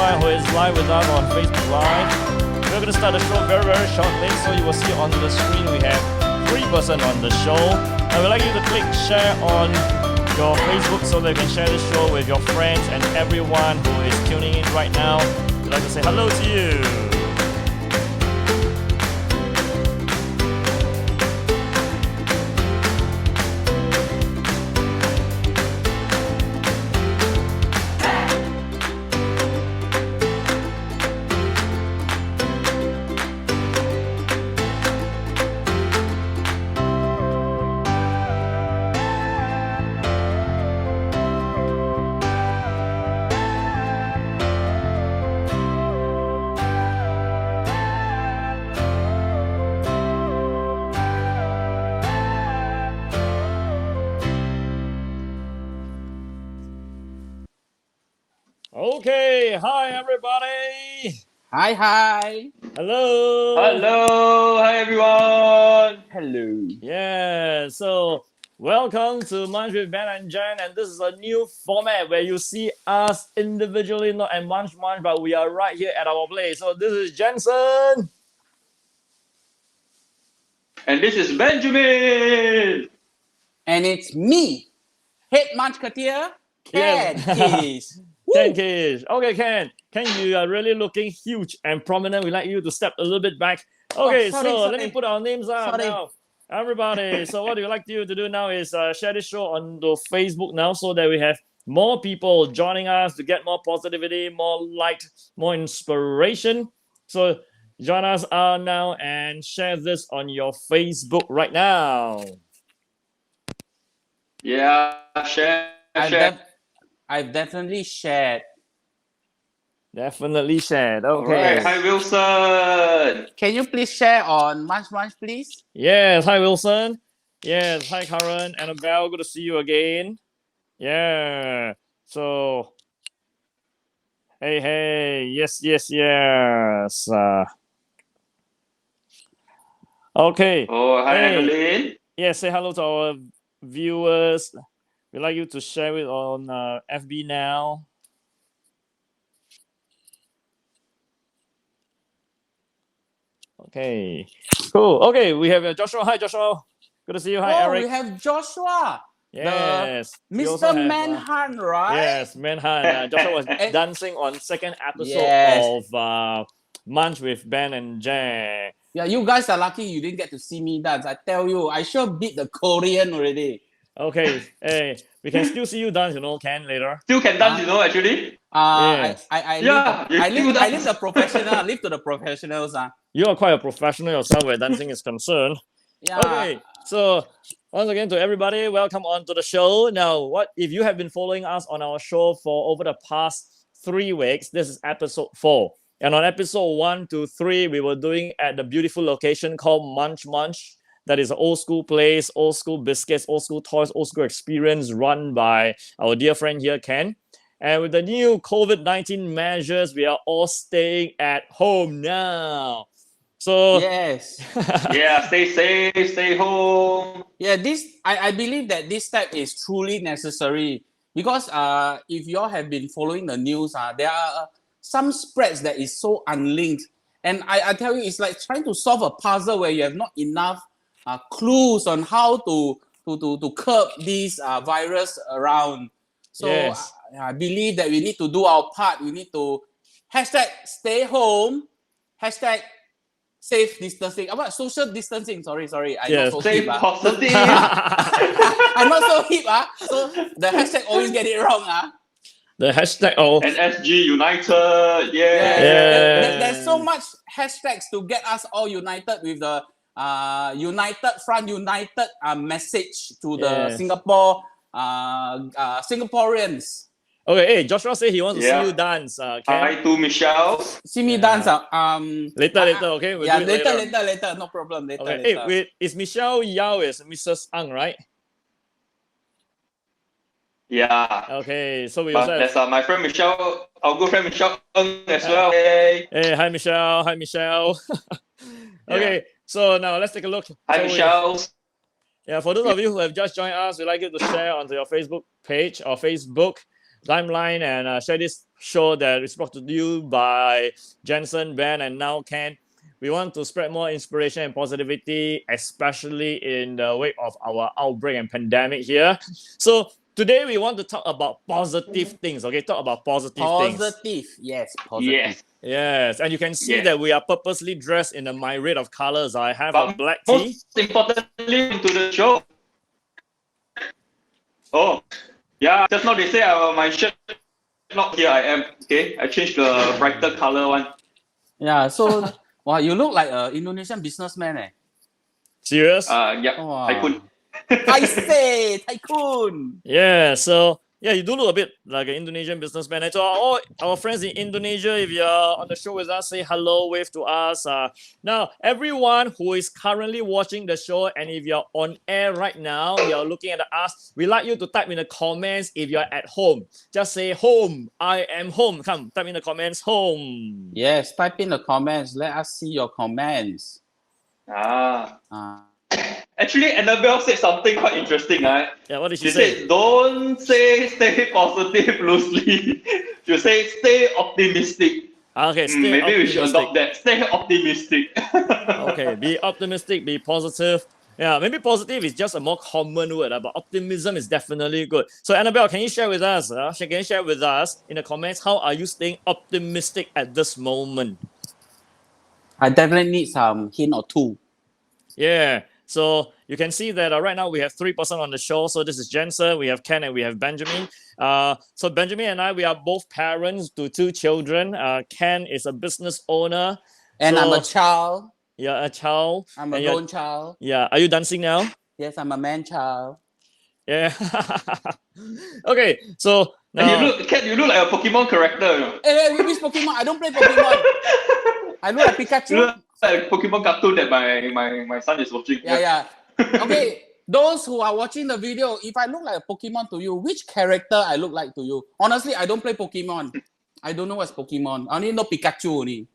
everyone who is live with us on Facebook Live. We're going to start the show very, very shortly. So you will see on the screen we have 3 persons on the show. I would like you to click share on your Facebook so that you can share the show with your friends and everyone who is tuning in right now. We'd like to say hello to you. Okay, hi everybody. Hi. Hello. Hello. Hi everyone. Hello. Yeah, so welcome to Munch with Ben and Jen, and this is a new format where you see us individually, not at Munch, but we are right here at our place. So this is Jensen. And this is Benjamin. And it's me, head munchketeer, Ken Keys. Ken Keys. Okay, Ken, you are really looking huge and prominent. We'd like you to step a little bit back. Okay, sorry. Let me put our names up now. Everybody, so what we like you to do now is share this show on the Facebook now so that we have more people joining us to get more positivity, more light, more inspiration. So join us now and share this on your Facebook right now. Yeah, share. I've definitely shared. Definitely shared. Okay. Right. Hi, Wilson. Can you please share on Munch, please? Yes. Hi, Wilson. Yes. Hi, Karen. Annabelle. Good to see you again. Yeah. So, hey. Yes. Okay. Oh, hi, Evelyn. Yeah, say hello to our viewers. We'd like you to share it on FB now. Okay, cool. Okay, we have Joshua. Hi, Joshua. Good to see you. Hi, Eric. We have Joshua. Yes. Mr. Manhunt, right? Yes, Manhunt. Joshua was dancing on second episode of Munch with Ben and Jen. Yeah, you guys are lucky you didn't get to see me dance. I tell you, I sure beat the Korean already. Okay, hey, we can still see you dance, Ken, later. Still can dance, actually. Yes. I leave the professional. Leave to the professionals. You are quite a professional yourself where dancing is concerned. Yeah. Okay, so once again to everybody, welcome on to the show. Now, what if you have been following us on our show for over the past 3 weeks? This is episode 4. And on episode 1 to 3, we were doing at the beautiful location called Munch. That is an old school place, old school biscuits, old school toys, old school experience run by our dear friend here, Ken. And with the new COVID-19 measures, we are all staying at home now. So yes. Yeah, stay safe, stay home. Yeah, I believe that this step is truly necessary because if you all have been following the news, there are some spreads that is so unlinked. And I tell you, it's like trying to solve a puzzle where you have not enough clues on how to curb this virus around. So yes. I believe that we need to do our part. We need to #stay home, #safe distancing. About social distancing. Sorry. I'm not so stay hip. positive. I'm not so hip. So the hashtag always get it wrong. The hashtag and SG United. Yeah. There's so much hashtags to get us all united with the United Front United message to the Singaporeans. Okay, hey, Joshua said he wants to see you dance. Hi to Michelle. See me dance. Later, okay? We'll do it later. No problem. Later. Hey, wait, is Michelle Yao is Mrs. Ang, right? Yeah. Okay, so we also have... there's my friend Michelle, our good friend Michelle as well. Hey, hi Michelle. Okay, so now let's take a look. Hi Michelle. For those of you who have just joined us, we'd like you to share onto your Facebook page or Facebook timeline and share this show that is brought to you by Jensen, Ben, and now Ken. We want to spread more inspiration and positivity, especially in the wake of our outbreak and pandemic here. So today we want to talk about positive things. Okay, talk about positive things. Positive, yes, positive. Yes. Yes, and you can see Yes. that we are purposely dressed in a myriad of colors. I have a But black tee. most importantly, into the show. Oh, yeah. Just now they say my shirt not here. I am okay. I changed the brighter color one. Yeah, so wow, you look like an Indonesian businessman, eh? Serious? Yeah. Wow. I could. I say, tycoon. Yeah, so yeah, you do look a bit like an Indonesian businessman. And to all our friends in Indonesia, if you're on the show with us, say hello, wave to us. Now, everyone who is currently watching the show, and if you're on air right now, you're looking at us, we'd like you to type in the comments if you're at home. Just say home, I am home. Come, type in the comments, home. Yes, type in the comments. Let us see your comments. Actually, Annabelle said something quite interesting. Yeah, what did She she say? said, don't say stay positive loosely. She say stay optimistic. Okay, stay Maybe we should optimistic. adopt that. Stay optimistic. Okay, be optimistic, be positive. Yeah, maybe positive is just a more common word, but optimism is definitely good. So, Annabelle, can you share with us? Can you share with us in the comments how are you staying optimistic at this moment? I definitely need some hint or two. Yeah. So you can see that right now we have 3 person on the show. So this is Jensen, we have Ken, and we have Benjamin. So Benjamin and I, we are both parents to 2 children. Ken is a business owner. And So I'm a child. You're a child. I'm a and you're- grown child. Yeah. Are you dancing now? Yes, I'm a man child. Yeah. Okay. So And now, Kat, you look like a Pokemon character. You know? Hey, which Pokemon? I don't play Pokemon. I look like You Pikachu. look like a Pokemon cartoon that my son is watching. Yeah. Okay, those who are watching the video, if I look like a Pokemon to you, which character I look like to you? Honestly, I don't play Pokemon. I don't know what's Pokemon. I only know Pikachu only.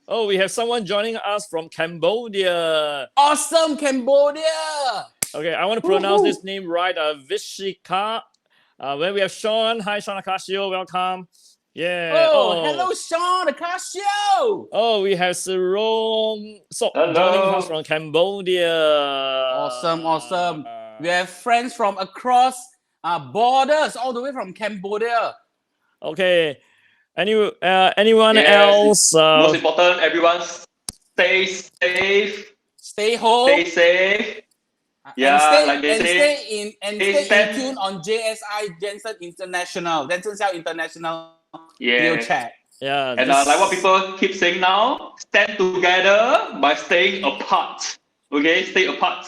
oh, we have someone joining us from Cambodia. Awesome, Cambodia! Okay, I want to pronounce Woohoo. this name right. Vishika. When we have Sean. Hi, Sean Akasio. Welcome. Yeah. Oh, hello, Sean Akasio! Oh, we have Sarong Sok Hello. joining us from Cambodia. Awesome. We have friends from across borders, all the way from Cambodia. Okay. Anyone Yes. else? Most important, everyone stay safe. Stay home. Stay safe. Yeah, like they say, stay in tune on JSI Jensen International, Jensen Siaw International video Yeah. chat. Yeah. And like what people keep saying now, stand together by staying apart. Okay, stay apart.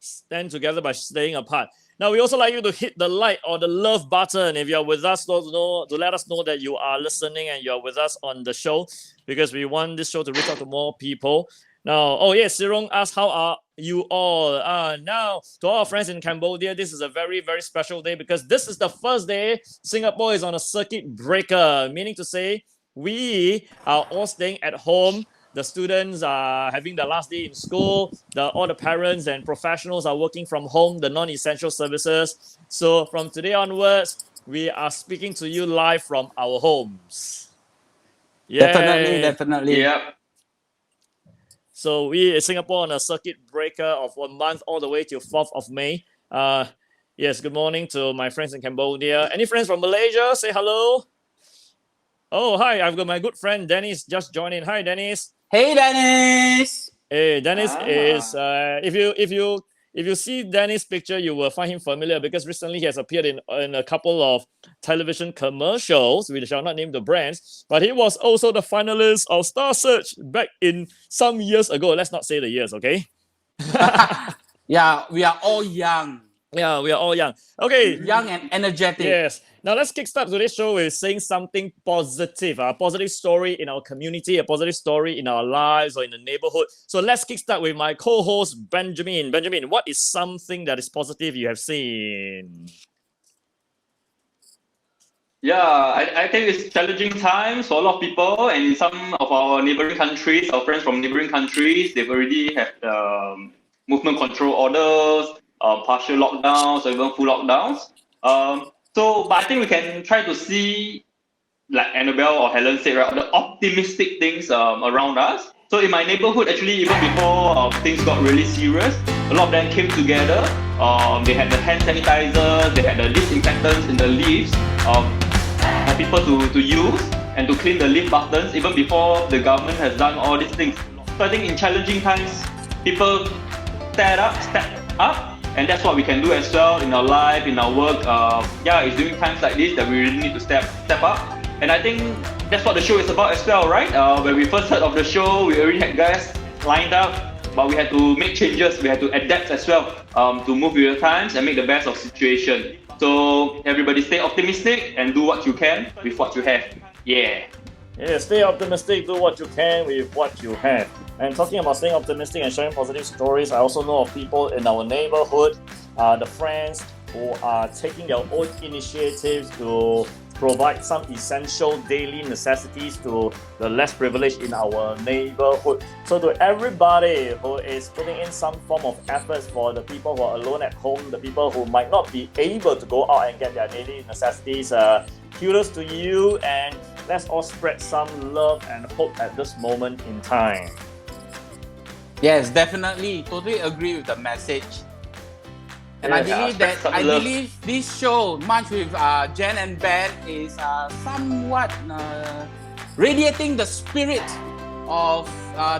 Stand together by staying apart. Now, we also like you to hit the like or the love button if you're with us, to let us know that you are listening and you're with us on the show, because we want this show to reach out to more people. Now, oh yes, Sirong asked, how are you all? Now, to all our friends in Cambodia, this is a very, very special day because this is the first day Singapore is on a circuit breaker, meaning to say we are all staying at home. The students are having the last day in school. All the parents and professionals are working from home, the non-essential services. So from today onwards, we are speaking to you live from our homes. Yay. Definitely. Yeah. So we in Singapore on a circuit breaker of 1 month all the way till 4th of May. Yes, good morning to my friends in Cambodia. Any friends from Malaysia? Say hello. Oh, hi, I've got my good friend Dennis just joining. Hi, Dennis. Hey, Dennis. Hey, Dennis is if you see Dennis' picture, you will find him familiar because recently he has appeared in a couple of television commercials. We shall not name the brands, but he was also the finalist of Star Search back in some years ago. Let's not say the years, okay? Yeah, we are all young. Yeah, we are all young. Okay. Young and energetic. Yes. Now let's kickstart today's show with saying something positive, a positive story in our community, a positive story in our lives or in the neighborhood. So let's kickstart with my co-host Benjamin. Benjamin, what is something that is positive you have seen? Yeah, I think it's challenging times for a lot of people, and in some of our neighboring countries, our friends from neighboring countries, they've already had movement control orders, partial lockdowns, or even full lockdowns. So, but I think we can try to see, like Annabelle or Helen said, right, the optimistic things around us. So in my neighborhood, actually, even before things got really serious, a lot of them came together. They had the hand sanitizers, they had the disinfectants in the lifts for people to use and to clean the lift buttons, even before the government has done all these things. So I think in challenging times, people step up, and that's what we can do as well in our life, in our work. It's during times like this that we really need to step up. And I think that's what the show is about as well, right? When we first heard of the show, we already had guys lined up, but we had to make changes. We had to adapt as well to move with the times and make the best of situation. So everybody stay optimistic and do what you can with what you have. Yeah. Yeah, stay optimistic, do what you can with what you have. And talking about staying optimistic and sharing positive stories, I also know of people in our neighborhood, the friends who are taking their own initiatives to provide some essential daily necessities to the less privileged in our neighborhood. So to everybody who is putting in some form of efforts for the people who are alone at home, the people who might not be able to go out and get their daily necessities, kudos to you, and let's all spread some love and hope at this moment in time. Yes, definitely. Totally agree with the message. And I believe this show, Munch with Jen and Ben, is somewhat radiating the spirit of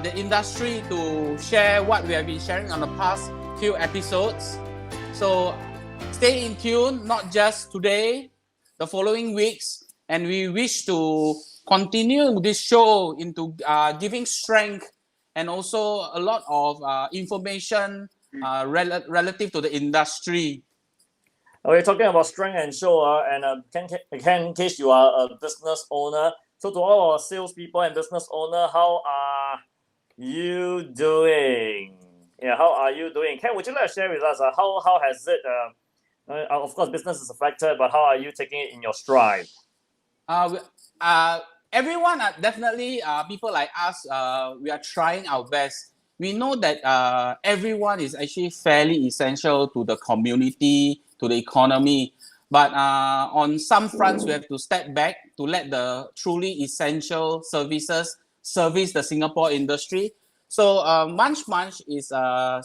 the industry to share what we have been sharing on the past few episodes. So stay in tune, not just today, the following weeks, and we wish to continue this show into giving strength and also a lot of information relative to the industry. We're talking about strength and show, and in case you are a business owner, so to all our salespeople and business owner, how are you doing? Yeah, how are you doing? Ken, would you like to share with us how has it? Of course, business is affected, but how are you taking it in your stride? Everyone definitely people like us, we are trying our best. We know that everyone is actually fairly essential to the community, to the economy, but on some fronts we have to step back to let the truly essential services service the Singapore industry. So Munch is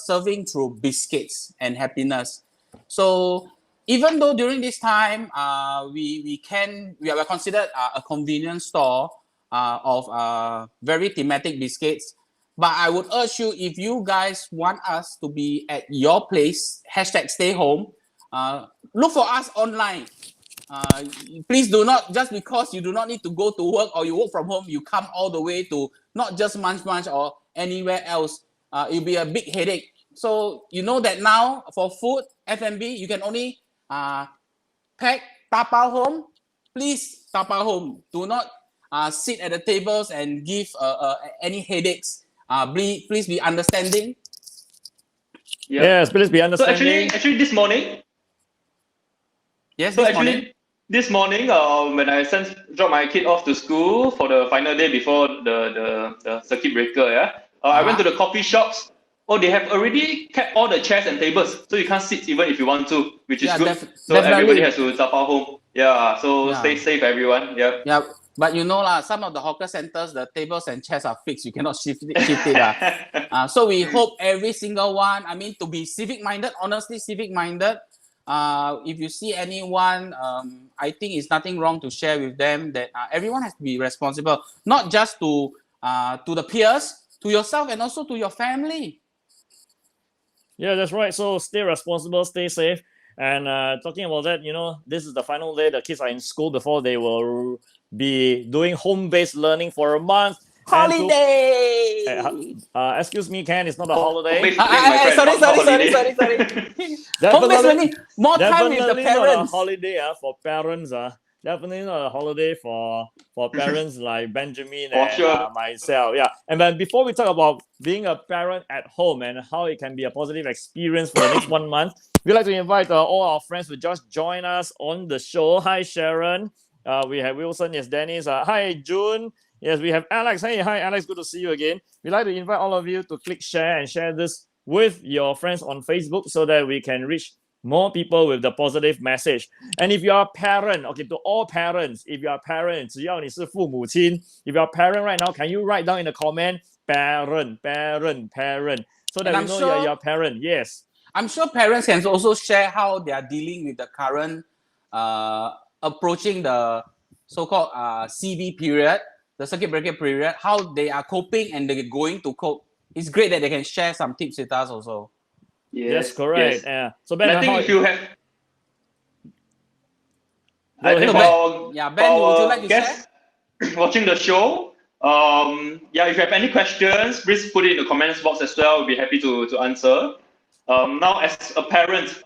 serving through biscuits and happiness. So even though during this time we are considered a convenience store of very thematic biscuits, but I would urge you, if you guys want us to be at your place, #stay home, look for us online. Please do not, just because you do not need to go to work or you work from home, you come all the way to not just Munch or anywhere else. It'll be a big headache. So you know that now for food, F&B, you can only pack, tapao home. Please tapao home. Do not sit at the tables and give any headaches. Please be understanding. Yep. Yes, please be understanding. So actually this morning. Yes. So this morning, when I dropped my kid off to school for the final day before the circuit breaker, I went to the coffee shops. Oh, they have already kept all the chairs and tables, so you can't sit even if you want to, which is good. So definitely. Everybody has to tapao home. Yeah. So stay safe, everyone. Yep. Yeah. But you know some of the hawker centers, the tables and chairs are fixed. You cannot shift it. So we hope every single one, to be civic-minded, honestly civic-minded. If you see anyone, I think it's nothing wrong to share with them that everyone has to be responsible, not just to the peers, to yourself and also to your family. Yeah, that's right. So stay responsible, stay safe. And talking about that, this is the final day the kids are in school before they will be doing home-based learning for a month. Holiday! Excuse me, Ken, it's not a holiday. Sorry. Home-based learning, more time with the parents. Definitely not a holiday for parents. Definitely not a holiday for parents like Benjamin and myself. Yeah. And then before we talk about being a parent at home and how it can be a positive experience for the next 1 month, we'd like to invite all our friends to just join us on the show. Hi, Sharon. We have Wilson. Yes, Dennis. Hi, June. Yes, we have Alex. Hey, hi, Alex. Good to see you again. We'd like to invite all of you to click share and share this with your friends on Facebook so that we can reach more people with the positive message. And if you are a parent, okay, to all parents, if you are parents, 只要你是父母亲, if you are a parent right now, can you write down in the comment, parent, so that And we I'm know sure- you're a parent. Yes. I'm sure parents can also share how they are dealing with the current approaching the so-called CB period, the circuit breaker period, how they are coping and they're going to cope. It's great that they can share some tips with us also. Yes, correct. Yes. Yeah. So And Ben, I think how, if you have, Go I ahead, think Ben. for, Yeah, Ben, for would you like to guests watching the show, yeah, if you have any questions, please put it in the comments box as well. We'll be happy to answer. Now, as a parent,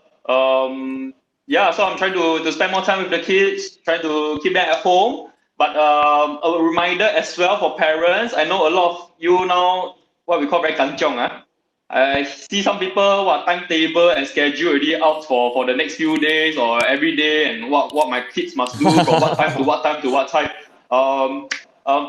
yeah, so I'm trying to spend more time with the kids, trying to keep them at home. But a reminder as well for parents. I know a lot of you now, what we call very kanchiong. I see some people what timetable and schedule already out for the next few days or every day, and what my kids must do from what time to what time to what time.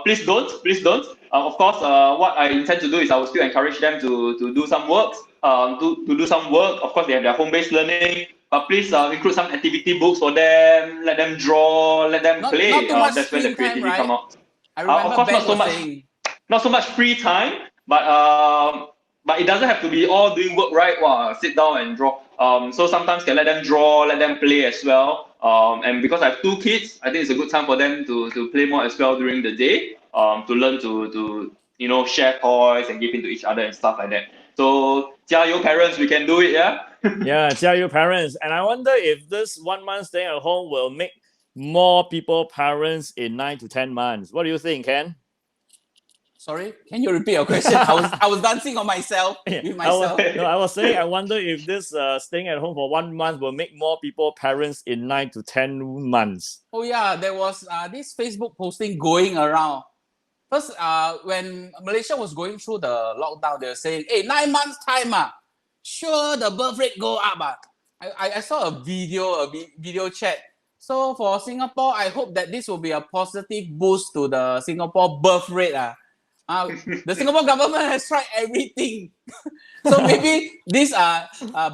Please don't. Of course, what I intend to do is I will still encourage them to do some work. To do some work. Of course, they have their home-based learning, but please include some activity books for them. Let them draw. Let them play. Not too much That's when the screen time, creativity right? come out. I remember of course, Ben not so was much. saying. Not so much free time, but it doesn't have to be all doing work, right? Wow, sit down and draw. So sometimes can let them draw, let them play as well. And because I have 2 kids, I think it's a good time for them to play more as well during the day. To learn to share toys and give into each other and stuff like that. So, 加油 parents, we can do it, yeah. Yeah, tell your parents. And I wonder if this 1 month staying at home will make more people parents in 9 to 10 months. What do you think, Ken? Sorry, can you repeat your question? I was dancing on myself with myself. I was saying I wonder if this staying at home for 1 month will make more people parents in 9 to 10 months. Oh yeah, there was this Facebook posting going around. First, when Malaysia was going through the lockdown, they were saying, "Hey, 9 months time, sure the birth rate go up." I saw a video chat. So for Singapore, I hope that this will be a positive boost to the Singapore birth rate. The Singapore government has tried everything. So maybe this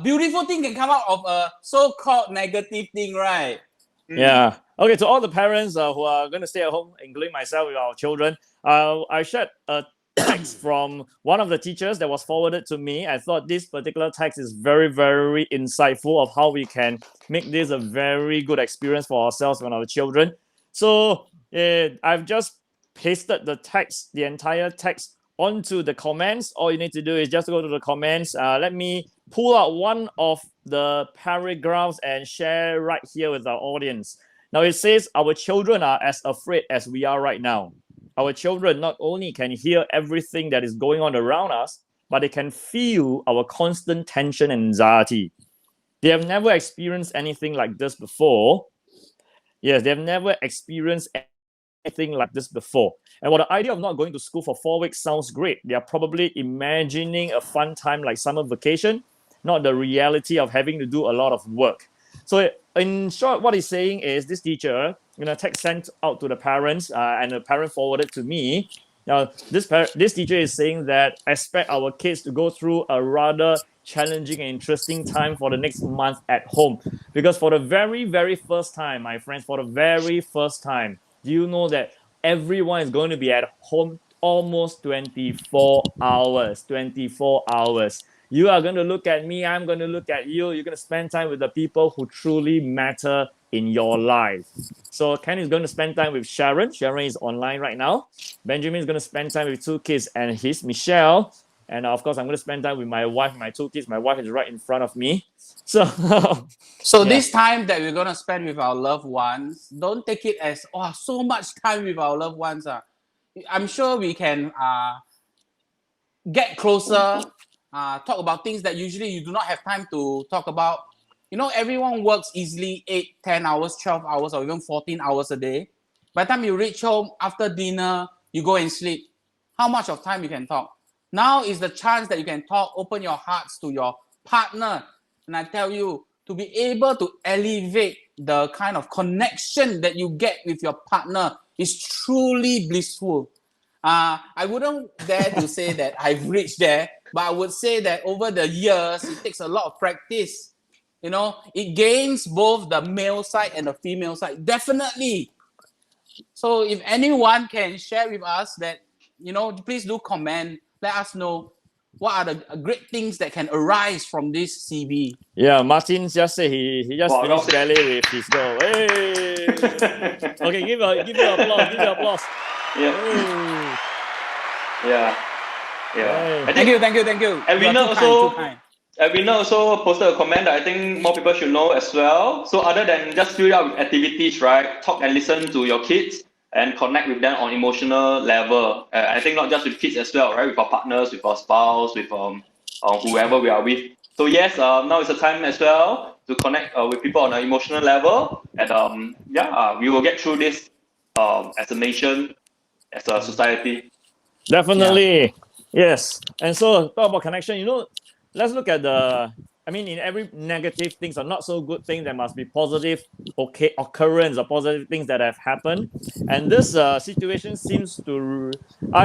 beautiful thing can come out of a so-called negative thing, right? Yeah. Okay, to all the parents who are going to stay at home, including myself with our children, I shared a text from one of the teachers that was forwarded to me. I thought this particular text is very, very insightful of how we can make this a very good experience for ourselves and our children. So I've just pasted the text, the entire text, onto the comments. All you need to do is just go to the comments. Let me pull out one of the paragraphs and share right here with our audience. Now it says, our children are as afraid as we are right now. Our children not only can hear everything that is going on around us, but they can feel our constant tension and anxiety. They have never experienced anything like this before. Yes, they have never experienced anything like this before. And while the idea of not going to school for 4 weeks sounds great, they are probably imagining a fun time like summer vacation, not the reality of having to do a lot of work. So in short, what he's saying is this teacher, a text sent out to the parents and the parent forwarded to me. Now, this teacher is saying that expect our kids to go through a rather challenging and interesting time for the next month at home. Because for the very, very first time, my friends, for the very first time, do you know that everyone is going to be at home almost 24 hours? 24 hours. You are going to look at me, I'm going to look at you. You're going to spend time with the people who truly matter in your life. So Ken is going to spend time with Sharon. Sharon is online right now. Benjamin is going to spend time with 2 kids and his Michelle. And of course, I'm going to spend time with my wife, my 2 kids. My wife is right in front of me. So, This time that we're going to spend with our loved ones, don't take it as, so much time with our loved ones. I'm sure we can get closer, talk about things that usually you do not have time to talk about. Everyone works easily 8, 10 hours, 12 hours, or even 14 hours a day. By the time you reach home after dinner, you go and sleep. How much of time you can talk? Now is the chance that you can talk, open your hearts to your partner. And I tell you, to be able to elevate the kind of connection that you get with your partner is truly blissful. I wouldn't dare to say that I've reached there, but I would say that over the years, it takes a lot of practice. You know, it gains both the male side and the female side. Definitely. So if anyone can share with us that, you know, please do comment. Let us know what are the great things that can arise from this CB. Yeah, Martin just said he just Wow, finished well ballet with his girl. Hey! Okay, give you applause. Give you applause. Yeah. Oh, Yeah. Yeah. Hey. I think Thank you. and You are Winner too also kind. and Winner also posted a comment that I think more people should know as well. So other than just fill it up with activities, right? Talk and listen to your kids and connect with them on emotional level. I think not just with kids as well, right? With our partners, with our spouse, with whoever we are with. So yes, now is the time as well to connect with people on an emotional level, and we will get through this as a nation, as a society. Definitely. Yes. And so talk about connection. Let's look at in every negative things or not so good thing, there must be positive occurrence or positive things that have happened. And this situation seems to,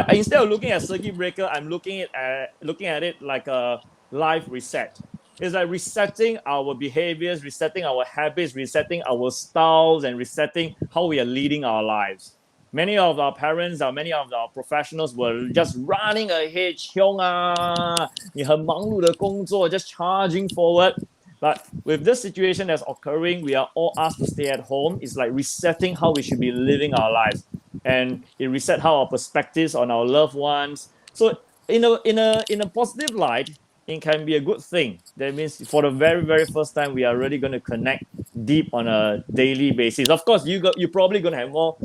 instead of looking at circuit breaker, I'm looking at it like a life reset. It's like resetting our behaviors, resetting our habits, resetting our styles, and resetting how we are leading our lives. Many of our parents or many of our professionals were just running ahead, 冲啊，你很忙碌的工作, just charging forward. But with this situation that's occurring, we are all asked to stay at home. It's like resetting how we should be living our lives, and it reset how our perspectives on our loved ones. So in a positive light, it can be a good thing. That means for the very very first time, we are really going to connect deep on a daily basis. Of course, you're probably going to have more,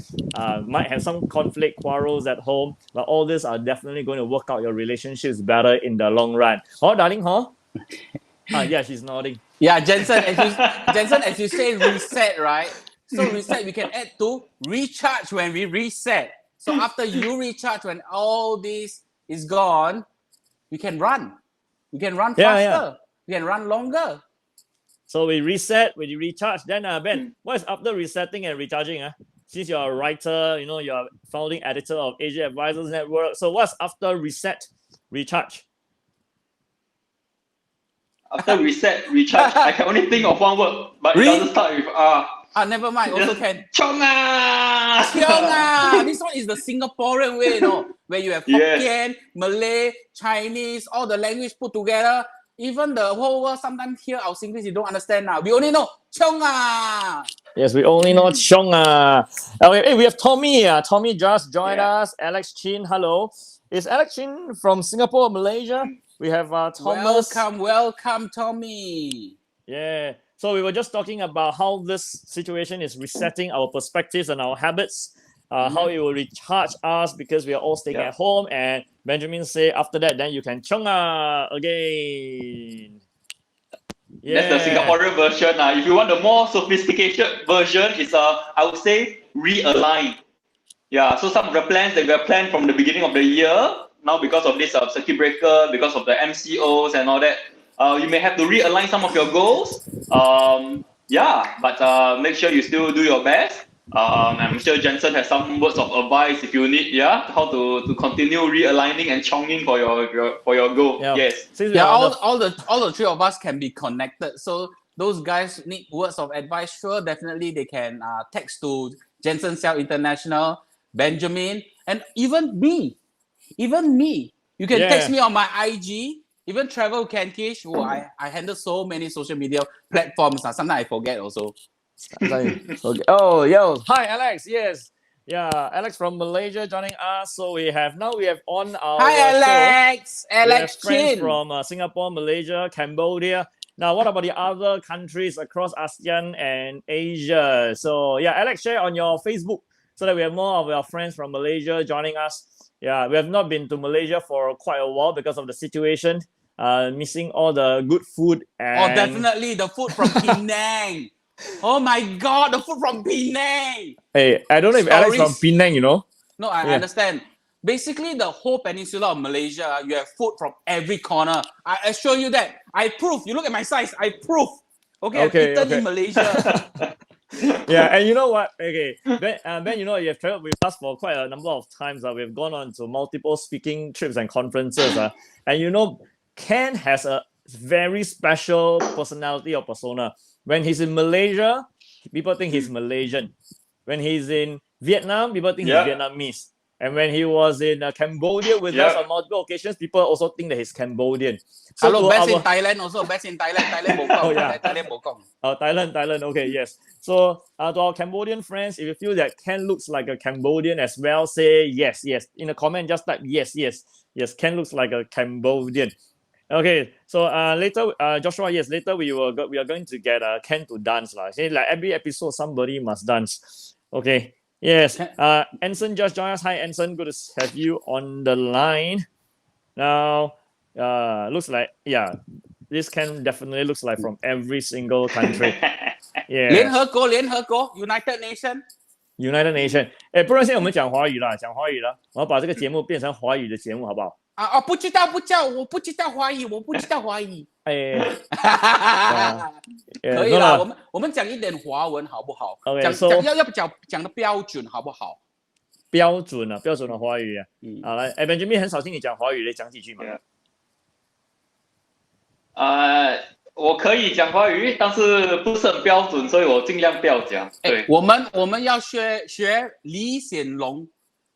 might have some conflict, quarrels at home, but all these are definitely going to work out your relationships better in the long run. Oh, darling, huh? Yeah, she's nodding. Yeah, Jensen, as you say, reset, right? So reset, we can add to recharge when we reset. So after you recharge, when all this is gone, we can run. We can run faster. Yeah. We can run longer. So we reset, we recharge. Then Ben, what is after resetting and recharging? Since you're a writer, you're founding editor of Asia Advisors Network. So what's after reset, recharge? After reset, recharge, I can only think of one word, but it doesn't start with Never mind. Also can. Chong ah! This one is the Singaporean way, where you have Hokkien, Malay, Chinese, all the language put together. Even the whole world sometimes hear our Singlish, you don't understand now. We only know Chong ah! Yes, we only know Chong ah. Okay, we have Tommy. Tommy just joined us. Alex Chin, hello. Is Alex Chin from Singapore or Malaysia? We have Thomas. Welcome, Tommy. Yeah. So we were just talking about how this situation is resetting our perspectives and our habits, how it will recharge us because we are all staying at home. And Benjamin say after that, then you can chonga again. Yeah. That's the Singaporean version. If you want the more sophisticated version, it's I would say realign. Yeah. So some of the plans that we have planned from the beginning of the year, now because of this circuit breaker, because of the MCOs and all that, you may have to realign some of your goals. But make sure you still do your best. I'm sure Jensen has some words of advice if you need, how to continue realigning and chonging for your goal. Yeah. Yes. All the three of us can be connected. So those guys need words of advice. Sure, definitely they can text to Jensen Siaw International, Benjamin, and even me. You can text me on my IG. Even Travel Cankish. I handle so many social media platforms. Sometimes I forget also. Okay. Oh, yo. Hi, Alex. Yes. Yeah, Alex from Malaysia joining us. So we have on our Hi, Alex. show, Alex friends Chin from Singapore, Malaysia, Cambodia. Now, what about the other countries across ASEAN and Asia? So yeah, Alex, share on your Facebook so that we have more of our friends from Malaysia joining us. Yeah, we have not been to Malaysia for quite a while because of the situation. Missing all the good food. And... Oh, definitely the food from Penang. Oh my God, the food from Penang. Hey, I don't know if Alex from Penang, No, I understand. Basically, the whole peninsula of Malaysia, you have food from every corner. I assure you that. I prove. You look at my size. I prove. Okay, I've eaten in Malaysia. Yeah, and you know what? Okay, Ben, you have traveled with us for quite a number of times. We've gone on to multiple speaking trips and conferences. And Ken has a very special personality or persona. When he's in Malaysia, people think he's Malaysian. When he's in Vietnam, people think he's Vietnamese. And when he was in Cambodia with us on multiple occasions, people also think that he's Cambodian. So hello, best in Thailand also. Best in Thailand. Thailand Bokong. Oh, yeah. Thailand Bokong. Thailand. Okay, yes. So to our Cambodian friends, if you feel that Ken looks like a Cambodian as well, say yes. In the comment, just type yes. Ken looks like a Cambodian. Okay, so later, Joshua, yes, later we are going to get Ken to dance. Like every episode, somebody must dance. Okay. Yes, Anson just joined us. Hi, Anson. Good to have you on the line. Now, looks like, this can definitely looks like from every single country. Yeah. 联合国 United Nation. United Nation. 不然现在我们讲华语啦，我要把这个节目变成华语的节目，好不好？我不知道华语。可以啦，我们讲一点华文好不好？讲的标准好不好？标准的华语啊。好来，Benjamin 很少听你讲华语，你讲几句嘛？我可以讲华语，但是不是很标准，所以我尽量不要讲。对，我们要学李显龙。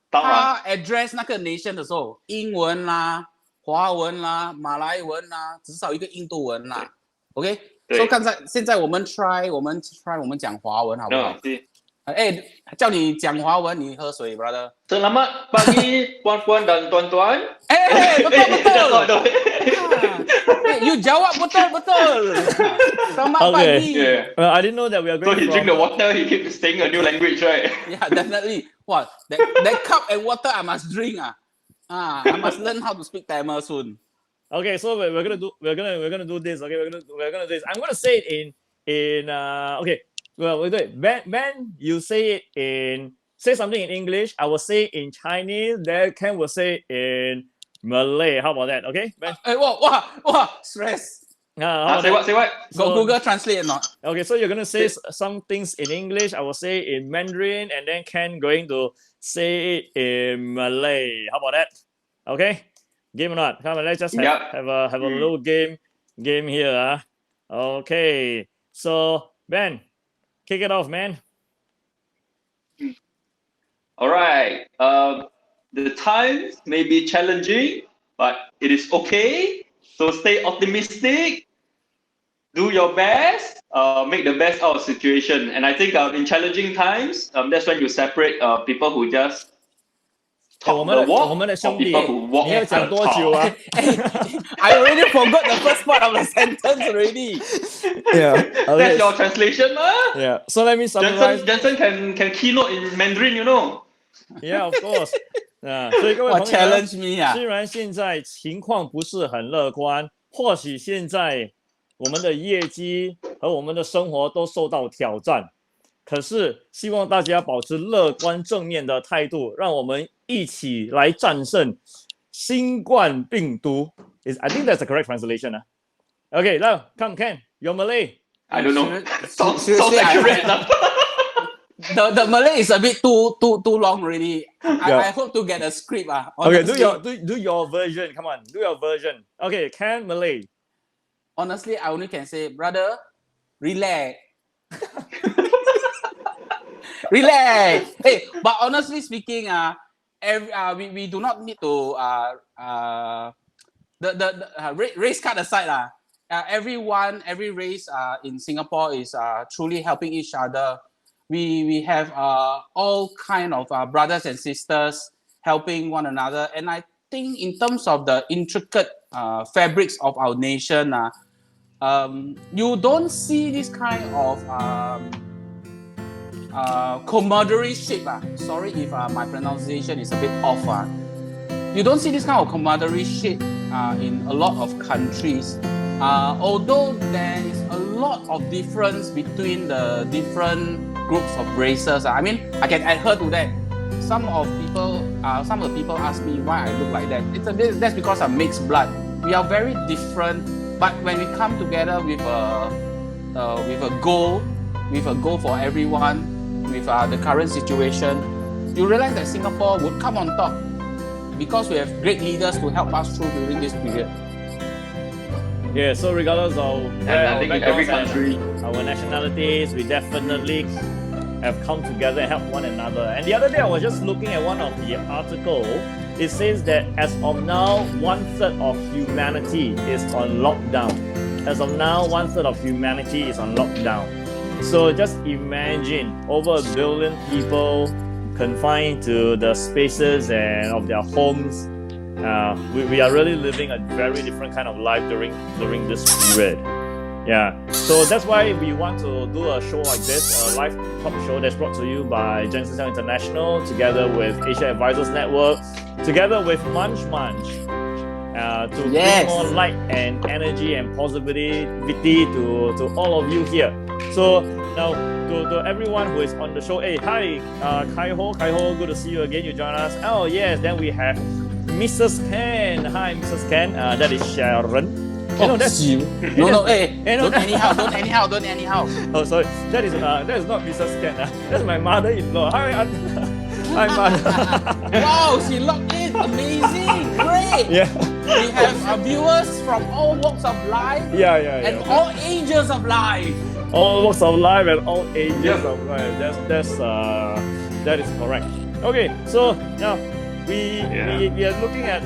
他 address 那个 nation 的时候，英文啦、华文啦、马来文啦，至少一个印度文啦。OK， 所以现在我们 try 讲华文好不好？叫你讲华文，你喝水 ，brother。Selamat pagi, puan-puan dan tuan-tuan. betul. You jawab betul. Selamat pagi. I didn't know that we are going. So he drink the water. He keep saying a new language, right? Yeah, definitely. What that cup and water I must drink. I must learn how to speak Tamil soon. Okay, so we're gonna do this. Okay, we're gonna do this. I'm gonna say it in okay. Well, we do it. Ben, you say something in English. I will say it in Chinese. Then Ken will say it in Malay. How about that? Okay, Ben. Wow, stress. Say what? Go Google Translate or not? Okay, so you're gonna say some things in English. I will say it in Mandarin, and then Ken going to say it in Malay. How about that? Okay, game or not? Come on, let's just have a little game here. Okay, so Ben, kick it off, man. All right. The times may be challenging, but it is okay. So stay optimistic. Do your best. Make the best out of the situation. And I think in challenging times, that's when you separate people who just talk the walk or people who walk the talk. I already forgot the first part of the sentence already. Yeah. Okay. That's your translation, Yeah. So let me summarize. Jensen can keynote in Mandarin, you know. Yeah, of course. 所以各位朋友 challenge me 虽然现在情况不是很乐观，或许现在我们的业绩和我们的生活都受到挑战，可是希望大家保持乐观正面的态度，让我们一起来战胜新冠病毒。I think that's the correct translation. Okay, now come Ken, you're Malay. I don't know. Sounds accurate. The Malay is a bit too long already. I hope to get a script. Okay, do your version. Come on, do your version. Okay, Ken Malay. Honestly, I only can say, brother, relax. Relax. Hey, but honestly speaking, we do not need to the race card aside. Every race in Singapore is truly helping each other. We have all kind of brothers and sisters helping one another, and I think in terms of the intricate fabrics of our nation, you don't see this kind of camaraderie-ship. Sorry if my pronunciation is a bit off. You don't see this kind of camaraderie-ship in a lot of countries. Although there is a lot of difference between the different groups of races. I mean, I can adhere to that. Some of the people ask me why I look like that. That's because I'm mixed blood. We are very different, but when we come together with a goal for everyone, with the current situation, you realize that Singapore would come on top because we have great leaders to help us through during this period. Yeah, so regardless of where I our think in every backgrounds country. and our nationalities, we definitely have come together and help one another. And the other day, I was just looking at one of the article. It says that as of now, 1/3 of humanity is on lockdown. As of now, 1/3 of humanity is on lockdown. So just imagine over 1 billion people confined to the spaces and of their homes. We are really living a very different kind of life during this period. Yeah, so that's why we want to do a show like this, a live talk show that's brought to you by Jensen International, together with Asia Advisors Network, together with Munch, to bring more light and energy and positivity to all of you here. So now to everyone who is on the show, hey, hi, Kai Ho, good to see you again. You join us. Oh yes, then we have Mrs. Ken. Hi, Mrs. Ken. That is Sharon. That's you. No, hey, don't anyhow. Oh, sorry. That is not Mrs. Ken. That's my mother-in-law. Hi, mother. Wow, she logged in. Amazing. Great. Yeah. We have viewers from all walks of life. Yeah. And all ages of life. All walks of life and all ages of life. That is correct. Okay, so now we are looking at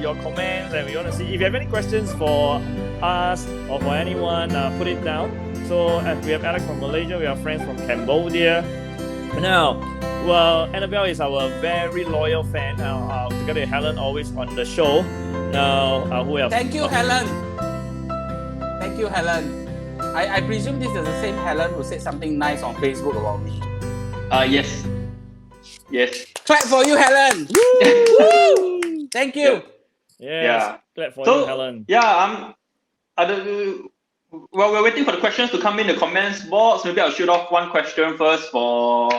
your comments, and we want to see if you have any questions for us or for anyone, put it down. So we have Alex from Malaysia, we have friends from Cambodia. Now, well, Annabelle is our very loyal fan. Together with Helen, always on the show. Now, who else? Thank you, Helen. Thank you, Helen. I presume this is the same Helen who said something nice on Facebook about me. Yes. Yes. Clap for you, Helen. Woo! Thank you. Yes, clap for you, Helen. Yeah, well, we're waiting for the questions to come in the comments box. Maybe I'll shoot off one question first for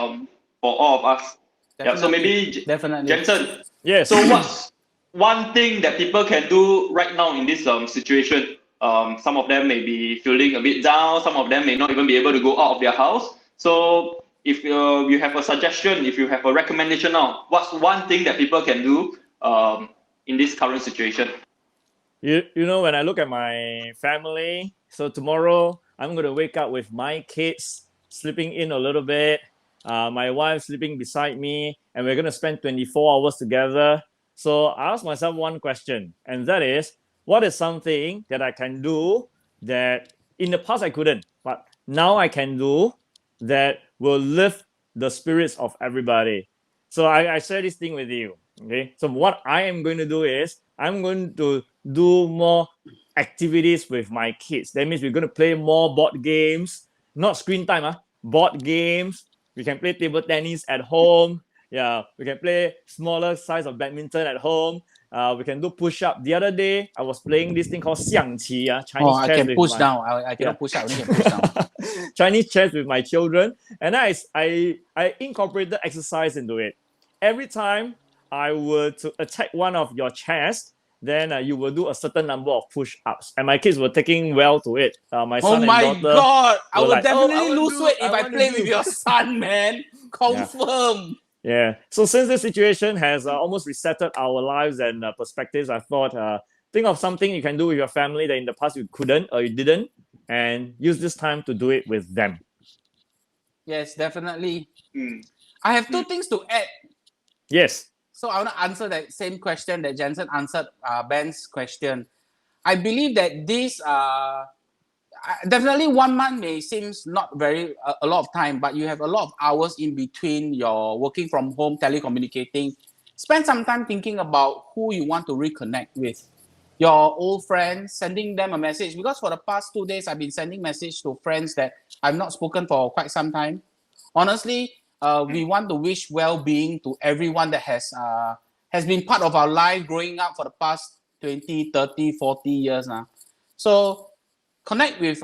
all of us. Definitely. So maybe Definitely. Jensen. Yes. So what's one thing that people can do right now in this situation? Some of them may be feeling a bit down. Some of them may not even be able to go out of their house. So if you have a suggestion, if you have a recommendation now, what's one thing that people can do in this current situation? You know, when I look at my family, so tomorrow I'm going to wake up with my kids sleeping in a little bit, my wife sleeping beside me, and we're going to spend 24 hours together. So I asked myself one question, and that is, what is something that I can do that in the past I couldn't, but now I can do that will lift the spirits of everybody? So I share this thing with you. Okay. So what I am going to do is I'm going to do more activities with my kids. That means we're going to play more board games, not screen time, board games. We can play table tennis at home. Yeah, we can play smaller size of badminton at home. We can do push-up. The other day, I was playing this thing called Xiangqi, Chinese chess. I can push down. I cannot push up. I only can push down. Chinese chess with my children. And I incorporated exercise into it. Every time I were to attack one of your chest, then you will do a certain number of push-ups. And my kids were taking well to it. My son and daughter. Oh my God. I will like, definitely lose weight if I play with your son, man. Confirm. Yeah. So since this situation has almost resetted our lives and perspectives, I thought, think of something you can do with your family that in the past you couldn't or you didn't, and use this time to do it with them. Yes, definitely. I have two things to add. Yes. So I want to answer that same question that Jensen answered Ben's question. I believe that this definitely 1 month may seems not very a lot of time, but you have a lot of hours in between your working from home, telecommunicating. Spend some time thinking about who you want to reconnect with. Your old friends, sending them a message. Because for the past 2 days, I've been sending message to friends that I've not spoken for quite some time. Honestly, we want to wish well-being to everyone that has been part of our life growing up for the past 20, 30, 40 years now. So connect with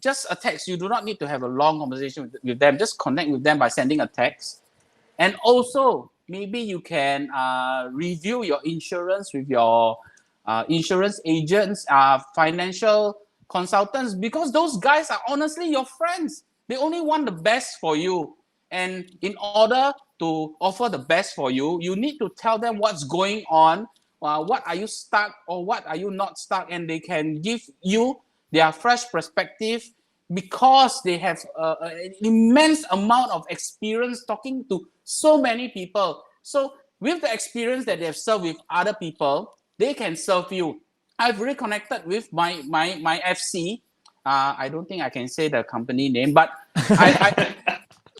just a text. You do not need to have a long conversation with them. Just connect with them by sending a text. And also, maybe you can review your insurance with your insurance agents, financial consultants, because those guys are honestly your friends. They only want the best for you. And in order to offer the best for you, you need to tell them what's going on, what are you stuck or what are you not stuck, and they can give you their fresh perspective because they have an immense amount of experience talking to so many people. So with the experience that they have served with other people, they can serve you. I've reconnected with my FC. I don't think I can say the company name, but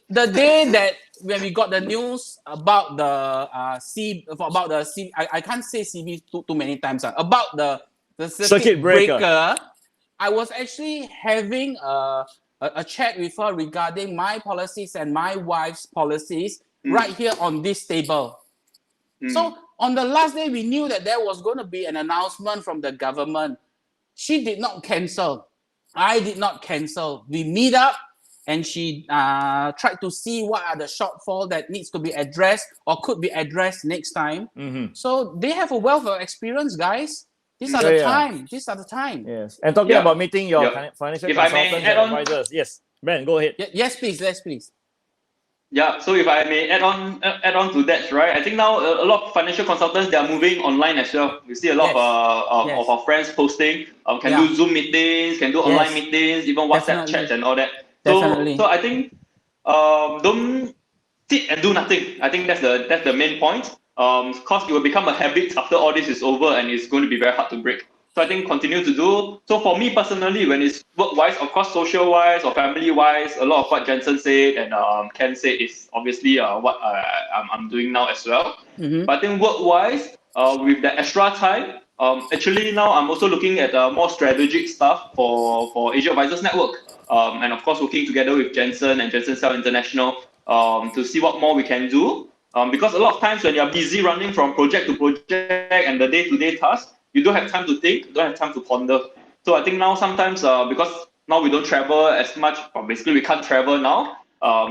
the day that when we got the news about the I can't say CB too many times about the circuit breaker, I was actually having a chat with her regarding my policies and my wife's policies right here on this table. So on the last day, we knew that there was going to be an announcement from the government. She did not cancel. I did not cancel. We meet up and she tried to see what are the shortfall that needs to be addressed or could be addressed next time. So they have a wealth of experience, guys. These are the time. These are the time. Yes. And talking about meeting your financial consultants and advisors. Yes. Ben, go ahead. Yes, please. Yes, please. Yeah, so if I may add on to that, right? I think now a lot of financial consultants, they are moving online as well. We see a lot of our friends posting, can do Zoom meetings, can do online meetings, even WhatsApp chats and all that. So I think don't sit and do nothing. I think that's the main point. Because it will become a habit after all this is over, and it's going to be very hard to break. So I think continue to do. So for me personally, when it's work-wise, of course, social-wise or family-wise, a lot of what Jensen said and Ken said is obviously what I'm doing now as well. But I think work-wise, with the extra time, actually now I'm also looking at more strategic stuff for Asia Advisors Network. And of course, working together with Jensen and Jensen Siaw International to see what more we can do. Because a lot of times when you're busy running from project to project and the day-to-day tasks, you don't have time to think, you don't have time to ponder. So I think now sometimes, because now we don't travel as much, or basically we can't travel now,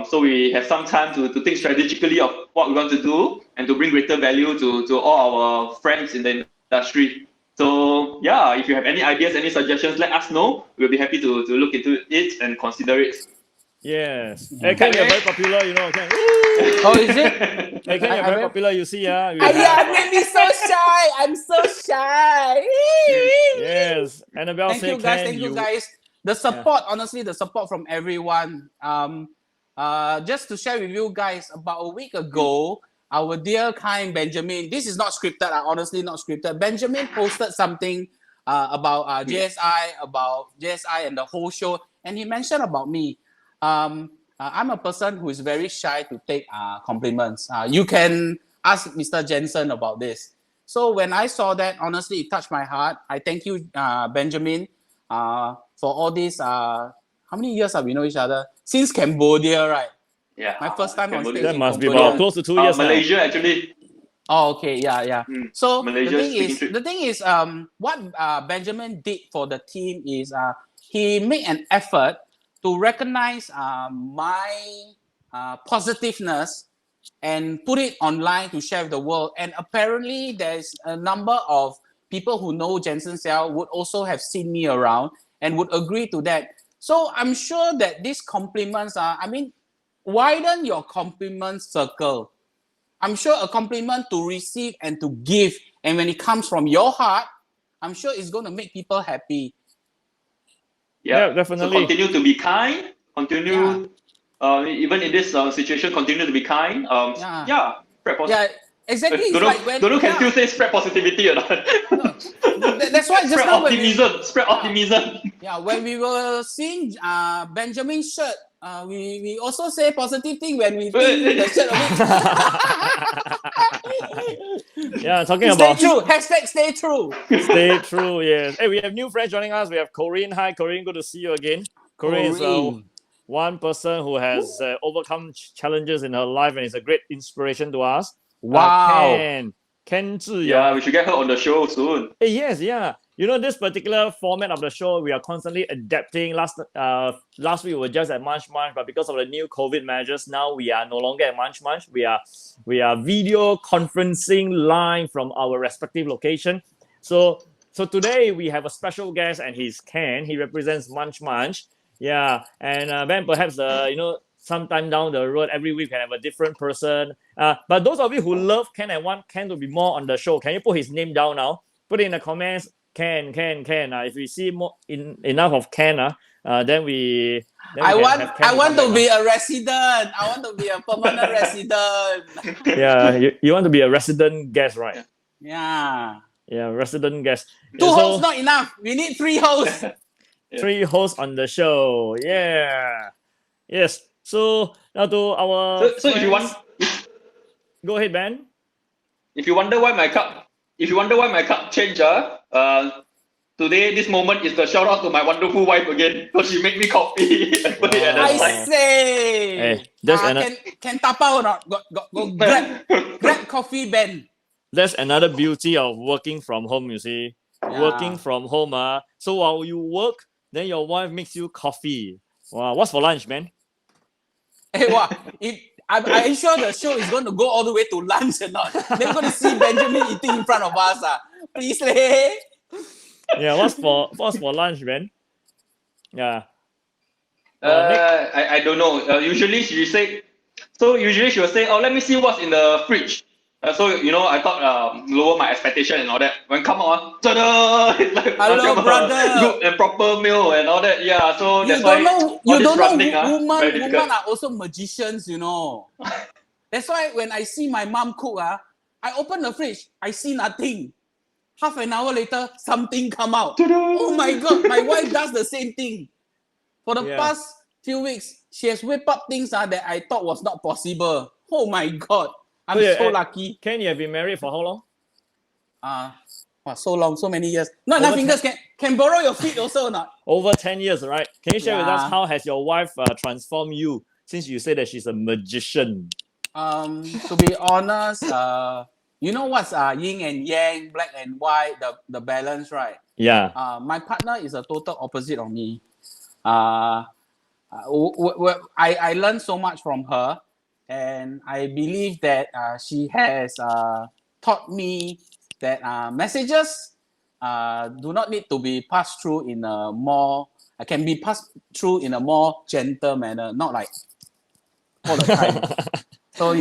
so we have some time to think strategically of what we want to do and to bring greater value to all our friends in the industry. So yeah, if you have any ideas, any suggestions, let us know. We'll be happy to look into it and consider it. Yes. Hey, Ken, you're very popular, you know, Ken. Oh, is it? Hey, Ken, you're very popular, you see. Yeah, made me so shy. I'm so shy. Yes. Annabelle Thank said, you, guys. Thank you, guys. The support, honestly, the support from everyone. Just to share with you guys, about a week ago, our dear kind Benjamin, this is not scripted, honestly not scripted. Benjamin posted something about JSI and the whole show, and he mentioned about me. I'm a person who is very shy to take compliments. You can ask Mr. Jensen about this. So when I saw that, honestly, it touched my heart. I thank you, Benjamin, for all these. How many years have we know each other? Since Cambodia, right? Yeah. My first time on stage. That must be Cambodia. about close to 2 years Malaysia, now. Actually. Oh, okay, yeah. So Malaysia the thing is, what Benjamin did for the team is he made an effort to recognize my positiveness and put it online to share with the world. And apparently there's a number of people who know Jensen Siaw would also have seen me around and would agree to that. So I'm sure that these compliments widen your compliment circle. I'm sure a compliment to receive and to give, and when it comes from your heart, I'm sure it's going to make people happy. Yeah, definitely. So continue to be kind. Even in this situation, continue to be kind. Yeah, exactly. Don't know can still say spread positivity or not. That's why just now spread optimism. Yeah, when we were seeing Benjamin's shirt, we also say positive thing when we think the shirt of it. Yeah, talking about stay true. Hashtag stay true. Stay true, yes. Hey, we have new friends joining us. We have Corinne. Hi, Corinne. Good to see you again. Corinne is one person who has overcome challenges in her life and is a great inspiration to us. Wow. Ken Zhiyong. Yeah, we should get her on the show soon. Hey, yes, yeah. You know, this particular format of the show, we are constantly adapting. Last week we were just at Munch, but because of the new COVID measures, now we are no longer at Munch. We are video conferencing live from our respective location. So today we have a special guest, and he's Ken. He represents Munch. Yeah, and Ben, perhaps sometime down the road, every week we can have a different person. But those of you who love Ken and want Ken to be more on the show, can you put his name down now? Put it in the comments. Ken. If we see enough of Ken, then we. I want to be a resident. I want to be a permanent resident. Yeah, you want to be a resident guest, right? Yeah. Yeah, resident guest. Two hosts not enough. We need 3 hosts. 3 hosts on the show. Yeah. Yes. So now to our. So if you want, go ahead, Ben. if you wonder why my cup changed, today, this moment is the shout out to my wonderful wife again, because she make me coffee and put it at the I side. say. Hey, that's can tapao or not? Go grab coffee, Ben. That's another beauty of working from home, you see. Yeah. Working from home, so while you work, then your wife makes you coffee. Wow, what's for lunch, man? Hey, what? I'm sure the show is going to go all the way to lunch or not. They're going to see Benjamin eating in front of us. Please, leh. Yeah, what's for lunch, man? Yeah. I don't know. Usually she will say, oh, let me see what's in the fridge. So I thought lower my expectation and all that. When come on, ta-da! It's like hello, brother. Good and proper meal and all that. Yeah, so You that's don't why know. You don't running, know. very Women difficult. are also magicians. That's why when I see my mom cook, I open the fridge. I see nothing. Half an hour later, something come out. Ta-da! Oh my God! My wife does the same thing. For the Yeah. past few weeks, she has whipped up things that I thought was not possible. Oh my God! I'm so lucky. Ken, you have been married for how long? So long, so many years. Not enough fingers. Can borrow your feet also or not? Over 10 years, right? Can you share with us Yeah. how has your wife transformed you since you say that she's a magician? To be honest, you know what's yin and yang, black and white, the balance, right? Yeah. My partner is a total opposite of me. I learned so much from her, and I believe that she has taught me that messages do not need to be passed through in a more can be passed through in a more gentle manner, not like all the time. So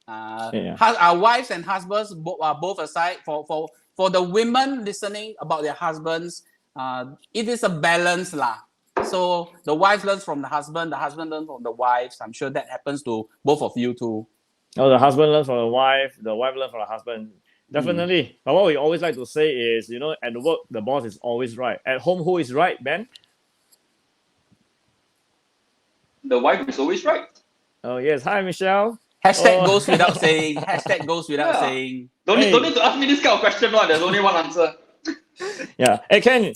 our wives and husbands are both aside. For the women listening about their husbands, it is a balance lah. So the wife learns from the husband learns from the wives. I'm sure that happens to both of you too. Oh, the husband learns from the wife learns from the husband. Definitely. But what we always like to say is, at work, the boss is always right. At home, who is right, Ben? The wife is always right. Oh, yes. Hi, Michelle. Hashtag goes without saying. Hashtag goes without Yeah. saying. Don't need to ask me this kind of question, right? There's only one answer. Yeah. Hey, Ken,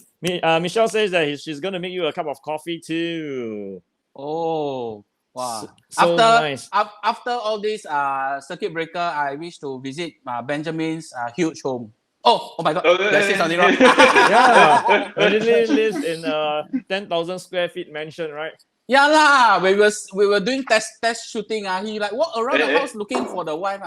Michelle says that she's going to make you a cup of coffee too. Oh, wow. So nice. After all this circuit breaker, I wish to visit Benjamin's huge home. Oh my God. Did I say something wrong? Yeah. Benjamin lives in a 10,000 square feet mansion, right? Yeah lah. We were doing test shooting. He walk around the house looking for the wife.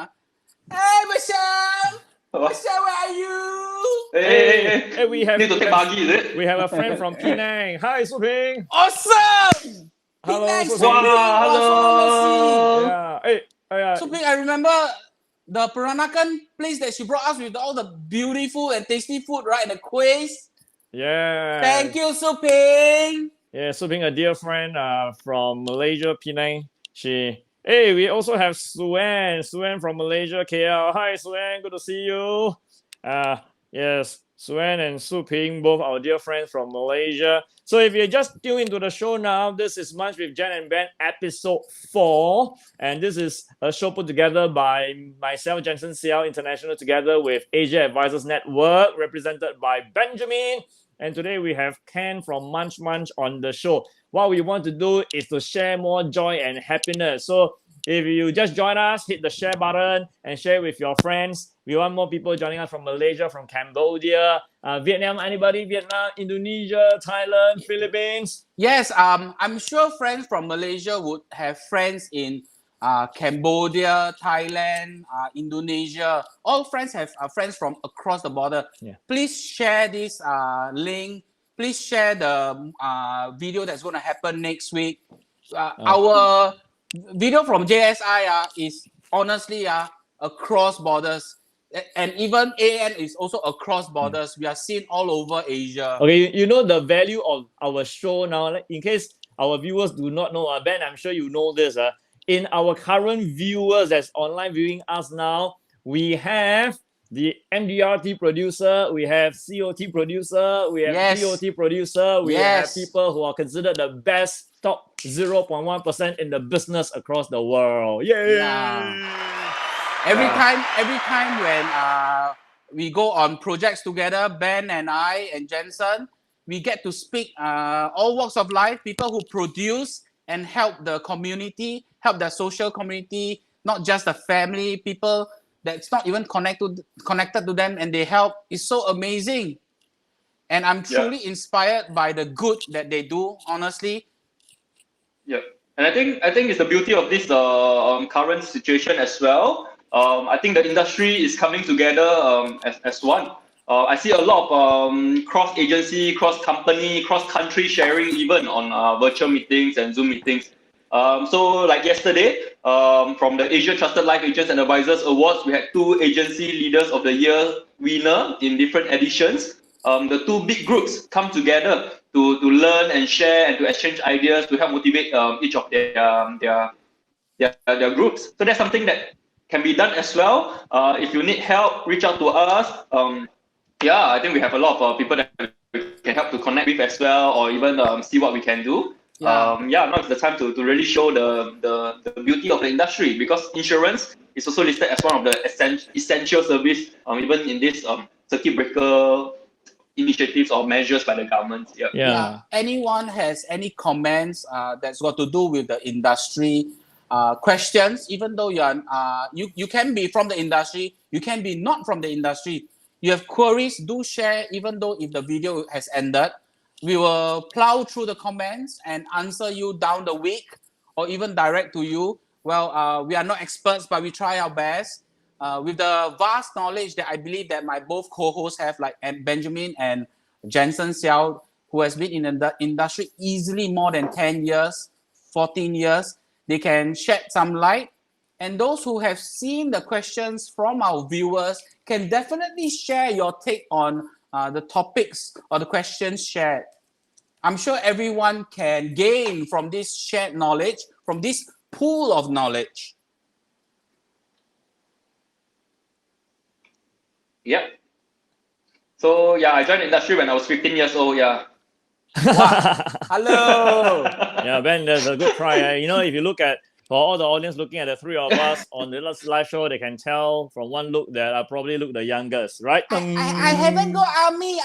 Hey Michelle! Michelle, where are you? Hey, we have need to take buggy, is it? We have a friend from Penang. Hi, Su Ping. Awesome! Hello, Penang, Su Su Ping. Ping. Wow, Wow, so long no see. Yeah. Hey, Su Ping, I remember the Peranakan place that she brought us with all the beautiful and tasty food, right? And the quiz. Yeah. Thank you, Su Ping. Yeah, Su Ping, a dear friend from Malaysia, Penang. Hey, we also have Suen from Malaysia, KL. Hi, Suen, good to see you. Yes, Suen and Su Ping, both our dear friends from Malaysia. So if you're just tuned into the show now, this is Munch with Jen and Ben, episode 4. And this is a show put together by myself, Jensen, Siaw International, together with Asia Advisors Network, represented by Benjamin. And today we have Ken from Munch on the show. What we want to do is to share more joy and happiness. So if you just join us, hit the share button and share with your friends. We want more people joining us from Malaysia, from Cambodia, Vietnam, anybody? Vietnam, Indonesia, Thailand, Philippines. Yes, I'm sure friends from Malaysia would have friends in Cambodia, Thailand, Indonesia. All friends have friends from across the border. Yeah. Please share this link. Please share the video that's going to happen next week. Our video from JSI is honestly across borders. And even AN is also across borders. We are seen all over Asia. Okay, you know the value of our show now. Like, in case our viewers do not know, Ben, I'm sure you know this. In our current viewers that's online viewing us now, we have the MDRT producer, we have COT producer, we have Yes. TOT producer, we have Yes. people who are considered the best top 0.1% in the business across the world. Yay! Yeah. Every time when we go on projects together, Ben and I and Jensen, we get to speak all walks of life, people who produce and help the community, help the social community, not just the family, people that's not even connected to them, and they help. It's so amazing. And I'm truly inspired by the good that they do, honestly. Yeah, and I think it's the beauty of this current situation as well. I think the industry is coming together as one. I see a lot of cross-agency, cross-company, cross-country sharing even on virtual meetings and Zoom meetings. So like yesterday, from the Asia Trusted Life Agents and Advisors Awards, we had 2 agency leaders of the year winner in different editions. The 2 big groups come together to learn and share and to exchange ideas to help motivate each of their groups. So that's something that can be done as well. If you need help, reach out to us. I think we have a lot of people that we can help to connect with as well, or even see what we can do. Now is the time to really show the beauty of the industry, because insurance is also listed as one of the essential service, even in this circuit breaker initiatives or measures by the government. Anyone has any comments that's got to do with the industry, questions, even though you can be from the industry, you can be not from the industry. You have queries, do share, even though if the video has ended. We will plow through the comments and answer you down the week, or even direct to you. Well, we are not experts, but we try our best. With the vast knowledge that I believe that my both co-hosts have, like Benjamin and Jensen Siaw, who has been in the industry easily more than 10 years, 14 years, they can shed some light. And those who have seen the questions from our viewers can definitely share your take on the topics or the questions shared. I'm sure everyone can gain from this shared knowledge, from this pool of knowledge. Yeah. So I joined the industry when I was 15 years old. Wow. Hello. Ben, there's a good cry. If you look at, for all the audience looking at the 3 of us on the last live show, they can tell from one look that I probably look the youngest, right? I haven't got army.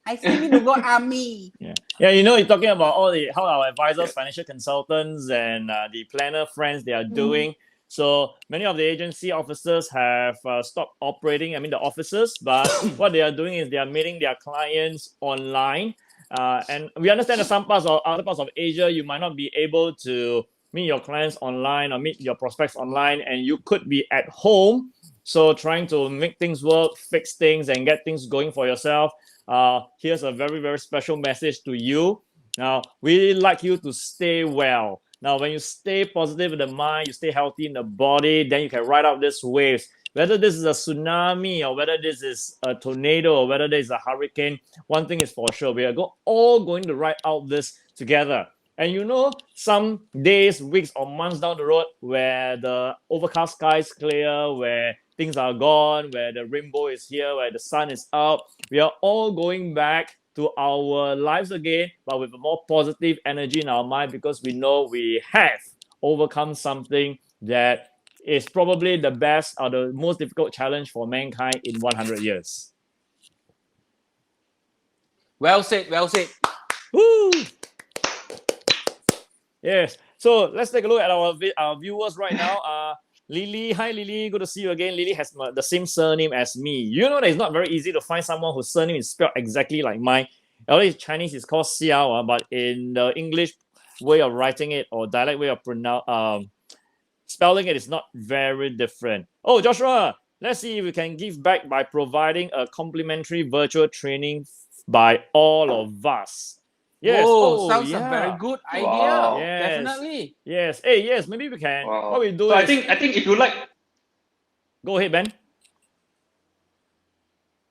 I still need to go army. You're talking about how our advisors, financial consultants, and the planner friends, they are doing. So many of the agency officers have stopped operating, the offices, but what they are doing is they are meeting their clients online. And we understand that some other parts of Asia, you might not be able to meet your clients online or meet your prospects online, and you could be at home. So trying to make things work, fix things, and get things going for yourself. Here's a very, very special message to you. Now, we like you to stay well. Now, when you stay positive in the mind, you stay healthy in the body, then you can ride out these waves. Whether this is a tsunami or whether this is a tornado or whether this is a hurricane, one thing is for sure, we are all going to ride out this together. And some days, weeks, or months down the road where the overcast sky is clear, where things are gone, where the rainbow is here, where the sun is out, we are all going back to our lives again, but with a more positive energy in our mind, because we know we have overcome something that is probably the best or the most difficult challenge for mankind in 100 years. Well said. Woo! Yes. So let's take a look at our viewers right now. Lily, hi Lily, good to see you again. Lily has the same surname as me. You know that it's not very easy to find someone whose surname is spelled exactly like mine. Although in Chinese it's called Siaw, but in the English way of writing it or dialect way of spelling it is not very different. Oh, Joshua, let's see if we can give back by providing a complimentary virtual training by all of us. Yes. Oh, sounds yeah. a very good idea. Wow. Yes. Definitely. Yes. Hey, yes. Maybe we can. Wow. What we do So is. I think if you like, Go ahead, Ben.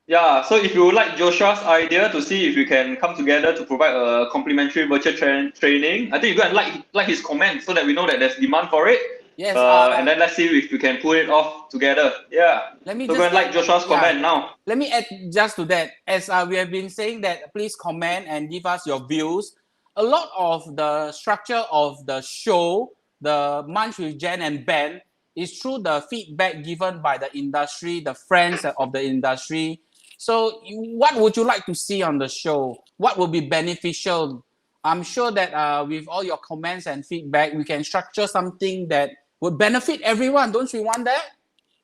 yeah. So if you like Joshua's idea to see if we can come together to provide a complimentary virtual training, I think you go and like his comment so that we know that there's demand for it. Yes. And then let's see if we can pull it off together. Yeah. Let me So go just and like add- Joshua's yeah. comment now. Let me add just to that, as we have been saying that please comment and give us your views. A lot of the structure of the show, the Munch with Jen and Ben, is through the feedback given by the industry, the friends of the industry. So what would you like to see on the show? What would be beneficial? I'm sure that with all your comments and feedback, we can structure something that would benefit everyone. Don't you want that?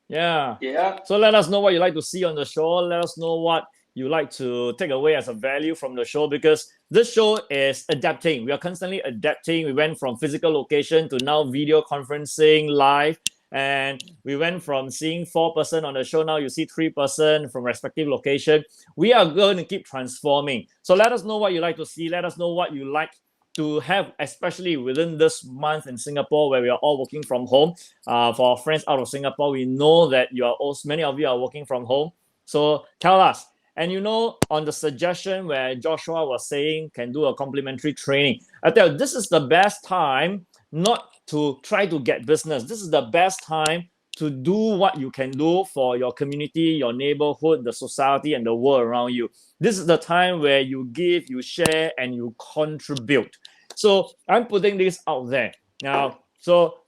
Yeah. Yeah. So let us know what you like to see on the show. Let us know what you like to take away as a value from the show, because this show is adapting. We are constantly adapting. We went from physical location to now video conferencing live. And we went from seeing 4% on the show. Now you see 3% from respective location. We are going to keep transforming. So let us know what you like to see. Let us know what you like to have, especially within this month in Singapore, where we are all working from home. For our friends out of Singapore, we know that you are also, many of you are working from home. So tell us. And on the suggestion where Joshua was saying can do a complimentary training, I tell you, this is the best time not to try to get business. This is the best time to do what you can do for your community, your neighborhood, the society, and the world around you. This is the time where you give, you share, and you contribute. So I'm putting this out there now. So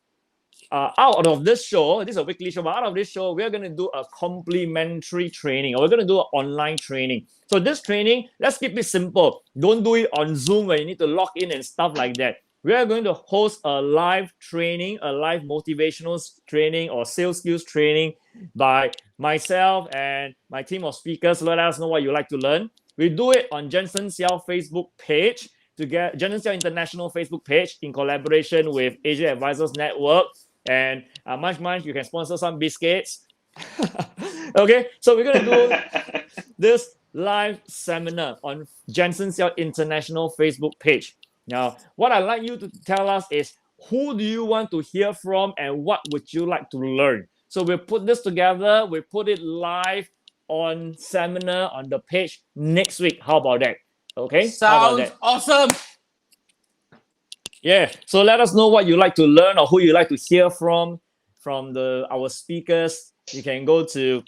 out of this show, this is a weekly show, but out of this show, we're going to do a complimentary training, or we're going to do an online training. So this training, let's keep it simple. Don't do it on Zoom where you need to log in and stuff like that. We are going to host a live training, a live motivational training or sales skills training by myself and my team of speakers. Let us know what you like to learn. We do it on Jensen Siaw Facebook page, to get Jensen Siaw International Facebook page in collaboration with Asia Advisors Network. And Munch, you can sponsor some biscuits. Okay, so we're going to do this live seminar on Jensen Siaw International Facebook page. Now, what I'd like you to tell us is, who do you want to hear from and what would you like to learn? So we'll put this together. We put it live on seminar on the page next week. How about that? Okay? How about Sounds that? awesome. Yeah. So let us know what you like to learn or who you like to hear from our speakers. You can go to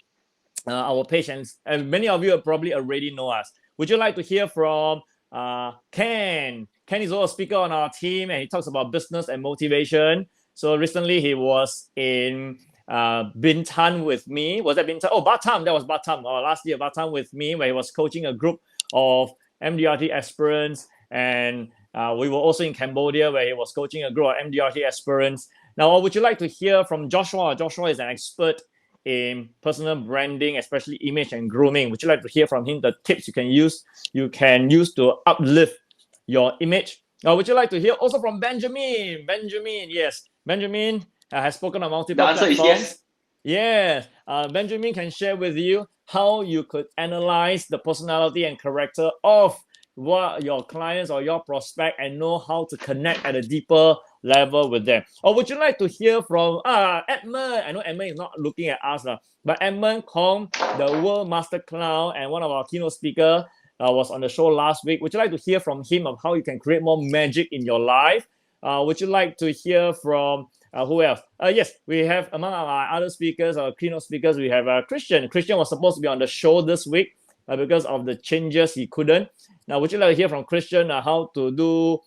our page, and many of you probably already know us. Would you like to hear from Ken? Ken is also a speaker on our team, and he talks about business and motivation. So recently he was in Bintan with me. Was that Bintan? Oh, Batam. That was Batam. Last year, Batam with me, where he was coaching a group of MDRT aspirants. And we were also in Cambodia, where he was coaching a group of MDRT aspirants. Now, would you like to hear from Joshua? Joshua is an expert in personal branding, especially image and grooming. Would you like to hear from him the tips you can use to uplift your image? Would you like to hear also from Benjamin? Yes. Benjamin has spoken on multiple The answer platforms. is yes. Benjamin can share with you how you could analyze the personality and character of what your clients or your prospect and know how to connect at a deeper level with them. Or would you like to hear from Edmund? I know Edmund is not looking at us, but Edmund Kong, the World Master Clown and one of our keynote speakers, was on the show last week. Would you like to hear from him of how you can create more magic in your life? Would you like to hear from who else? Yes, we have among our other speakers, our keynote speakers, we have Christian. Christian was supposed to be on the show this week because of the changes he couldn't. Now, would you like to hear from Christian how to do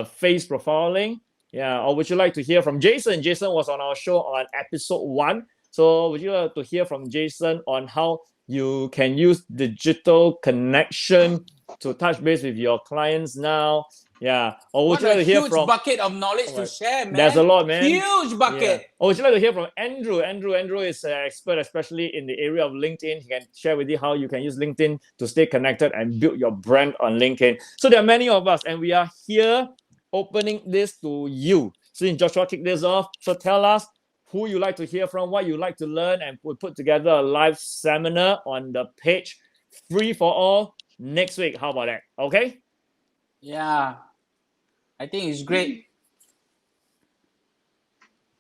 face profiling? Yeah, or would you like to hear from Jason? Jason was on our show on episode 1. So would you like to hear from Jason on how you can use digital connection to touch base with your clients now? Yeah. Or would you like to hear from... bucket of knowledge to share, man. There's a lot, man. Huge bucket. Yeah. Or would you like to hear from Andrew? Andrew is an expert, especially in the area of LinkedIn. He can share with you how you can use LinkedIn to stay connected and build your brand on LinkedIn. So there are many of us, and we are here opening this to you. Since Joshua kicked this off, so tell us who you like to hear from, what you like to learn, and we'll put together a live seminar on the page, free for all, next week. How about that? Okay? Yeah, I think it's great.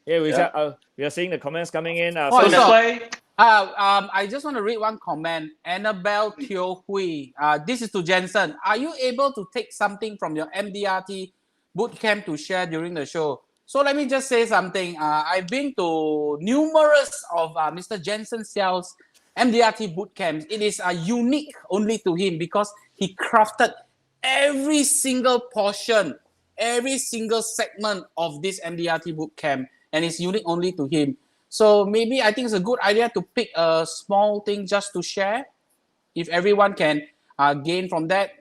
Yeah, Yeah. we are seeing the comments coming in. Oh, So I that's saw. why. I just want to read one comment. Annabelle Teo Hui. This is to Jensen. Are you able to take something from your MDRT bootcamp to share during the show? So let me just say something. I've been to numerous of Mr. Jensen Siaw's MDRT bootcamps. It is unique only to him because he crafted every single portion, every single segment of this MDRT bootcamp, and it's unique only to him. So maybe I think it's a good idea to pick a small thing just to share. If everyone can gain from that,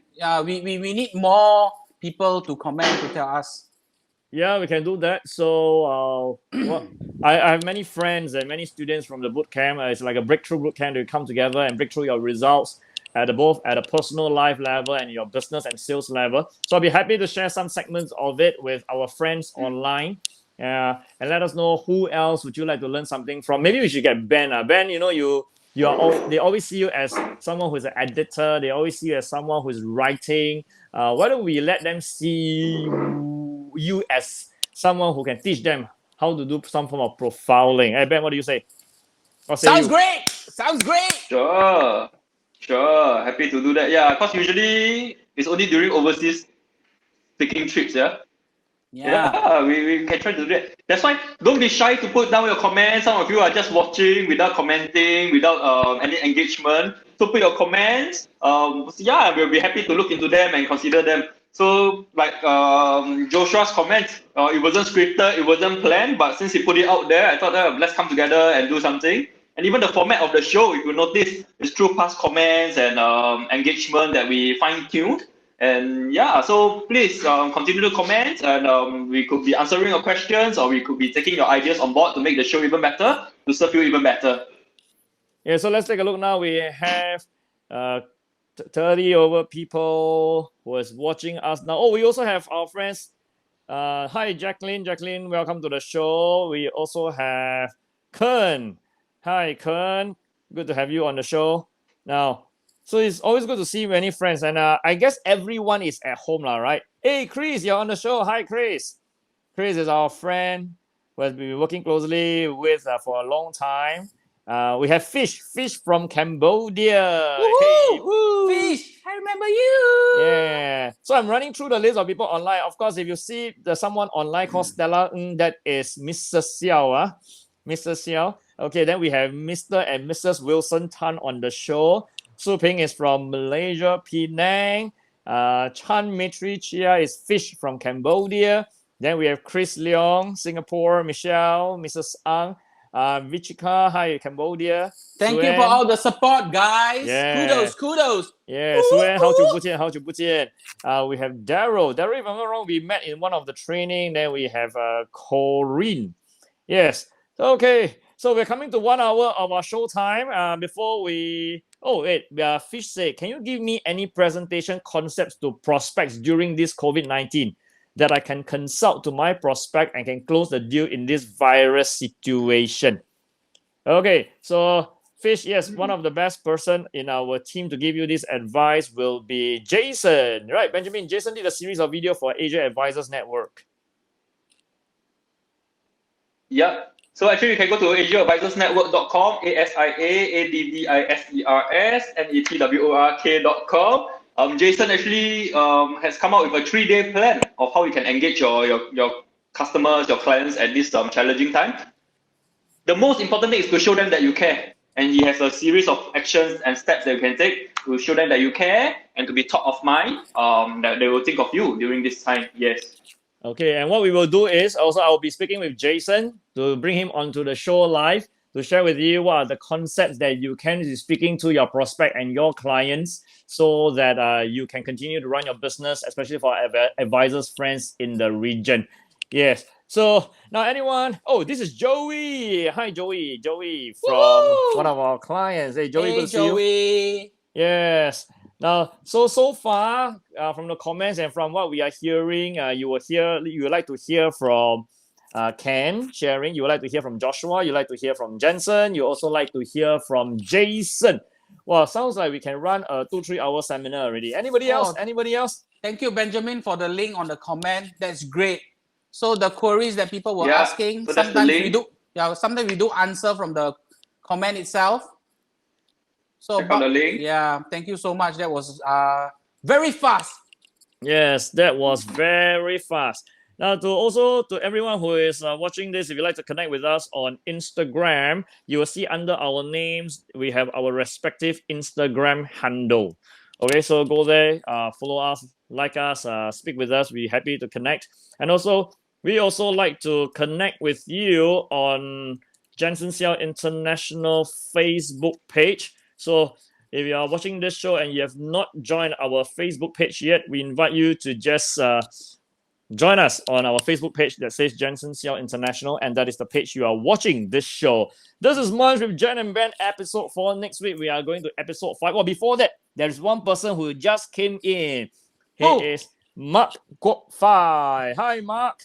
we need more people to comment to tell us. Yeah, we can do that. So, I have many friends and many students from the boot camp. It's like a breakthrough boot camp to come together and break through your results at both at a personal life level and your business and sales level. So I'll be happy to share some segments of it with our friends online. And let us know who else would you like to learn something from. Maybe we should get Ben. Ben, you are they always see you as someone who's an editor. They always see you as someone who's writing. Why don't we let them see you as someone who can teach them how to do some form of profiling? Hey Ben, what do you say? Sounds great. Sounds great. Sure. Sure. Happy to do that. Yeah, because usually it's only during overseas taking trips. Yeah. Yeah. We can try to do that. That's why don't be shy to put down your comments. Some of you are just watching without commenting, without any engagement. So put your comments. Yeah, we'll be happy to look into them and consider them. So like Joshua's comment, it wasn't scripted, it wasn't planned, but since he put it out there, I thought let's come together and do something. And even the format of the show, if you notice, is through past comments and engagement that we fine-tuned. And yeah, so please continue to comment, and we could be answering your questions, or we could be taking your ideas on board to make the show even better, to serve you even better. Yeah, so let's take a look now. We have 30 over people who is watching us now. Oh, we also have our friends. Hi, Jacqueline. Jacqueline, welcome to the show. We also have Kern. Hi, Kern. Good to have you on the show. Now, so it's always good to see many friends. And I guess everyone is at home, right? Hey, Chris, you're on the show. Hi, Chris. Chris is our friend who has been working closely with for a long time. We have Fish from Cambodia. Hey, Fish, I remember you. Yeah. So I'm running through the list of people online. Of course, if you see there's someone online called Stella, that is Mr. Siaw. Mr. Siaw. Okay, then we have Mr. and Mrs. Wilson Tan on the show. Su Ping is from Malaysia, Penang. Chan Mitri Chia is Fish from Cambodia. Then we have Chris Leong, Singapore. Michelle, Mrs. Ang. Vichika, hi, Cambodia. Thank you for all the support, guys. Yeah. Kudos. Yeah, Suen, 好久不见, 好久不见. We have Daryl. Daryl, if I'm not wrong, we met in one of the training. Then we have Corinne. Yes. Okay. So we're coming to 1 hour of our show time. Before we... Oh, wait. Fish say, can you give me any presentation concepts to prospects during this COVID-19 that I can consult to my prospect and can close the deal in this virus situation? Okay, so Fish, yes, one of the best person in our team to give you this advice will be Jason. Right, Benjamin, Jason did a series of video for Asia Advisors Network. Yeah. So actually, you can go to asiaadvisorsnetwork.com, asiaadvisorsnetwork.com. Jason actually has come out with a 3-day plan of how you can engage your customers, your clients at this challenging time. The most important thing is to show them that you care. And he has a series of actions and steps that you can take to show them that you care and to be top of mind, that they will think of you during this time. Yes. Okay, and what we will do is also I'll be speaking with Jason to bring him onto the show live to share with you what are the concepts that you can be speaking to your prospect and your clients so that you can continue to run your business, especially for advisors, friends in the region. Yes. So now anyone, this is Joey. Hi, Joey. Joey from one of our clients. Hey, Joey, good to see you. Yes. Now, so far from the comments and from what we are hearing, you would like to hear from Ken sharing. You would like to hear from Joshua. You like to hear from Jensen. You also like to hear from Jason. Well, sounds like we can run a 2-3 hour seminar already. Anybody else? Anybody else? Thank you, Benjamin, for the link on the comment. That's great. So the queries that people were asking, so that's the sometimes we link. do. Yeah, sometimes we do answer from the comment itself. So Check out the link. yeah, thank you so much. That was very fast. Yes, that was very fast. Now, to everyone who is watching this, if you'd like to connect with us on Instagram, you will see under our names we have our respective Instagram handle. Okay, so go there, follow us, like us, speak with us. We're happy to connect, and also we also like to connect with you on Jensen Siaw International Facebook page. So if you are watching this show and you have not joined our Facebook page yet, we invite you to just join us on our Facebook page that says Jensen Siaw International, and that is the page you are watching this show. This is Munch with Jen and Ben, episode 4. Next week, we are going to episode 5. Well, before that, there's one person who just came in. He is Mark Guok Phai. Hi, Mark.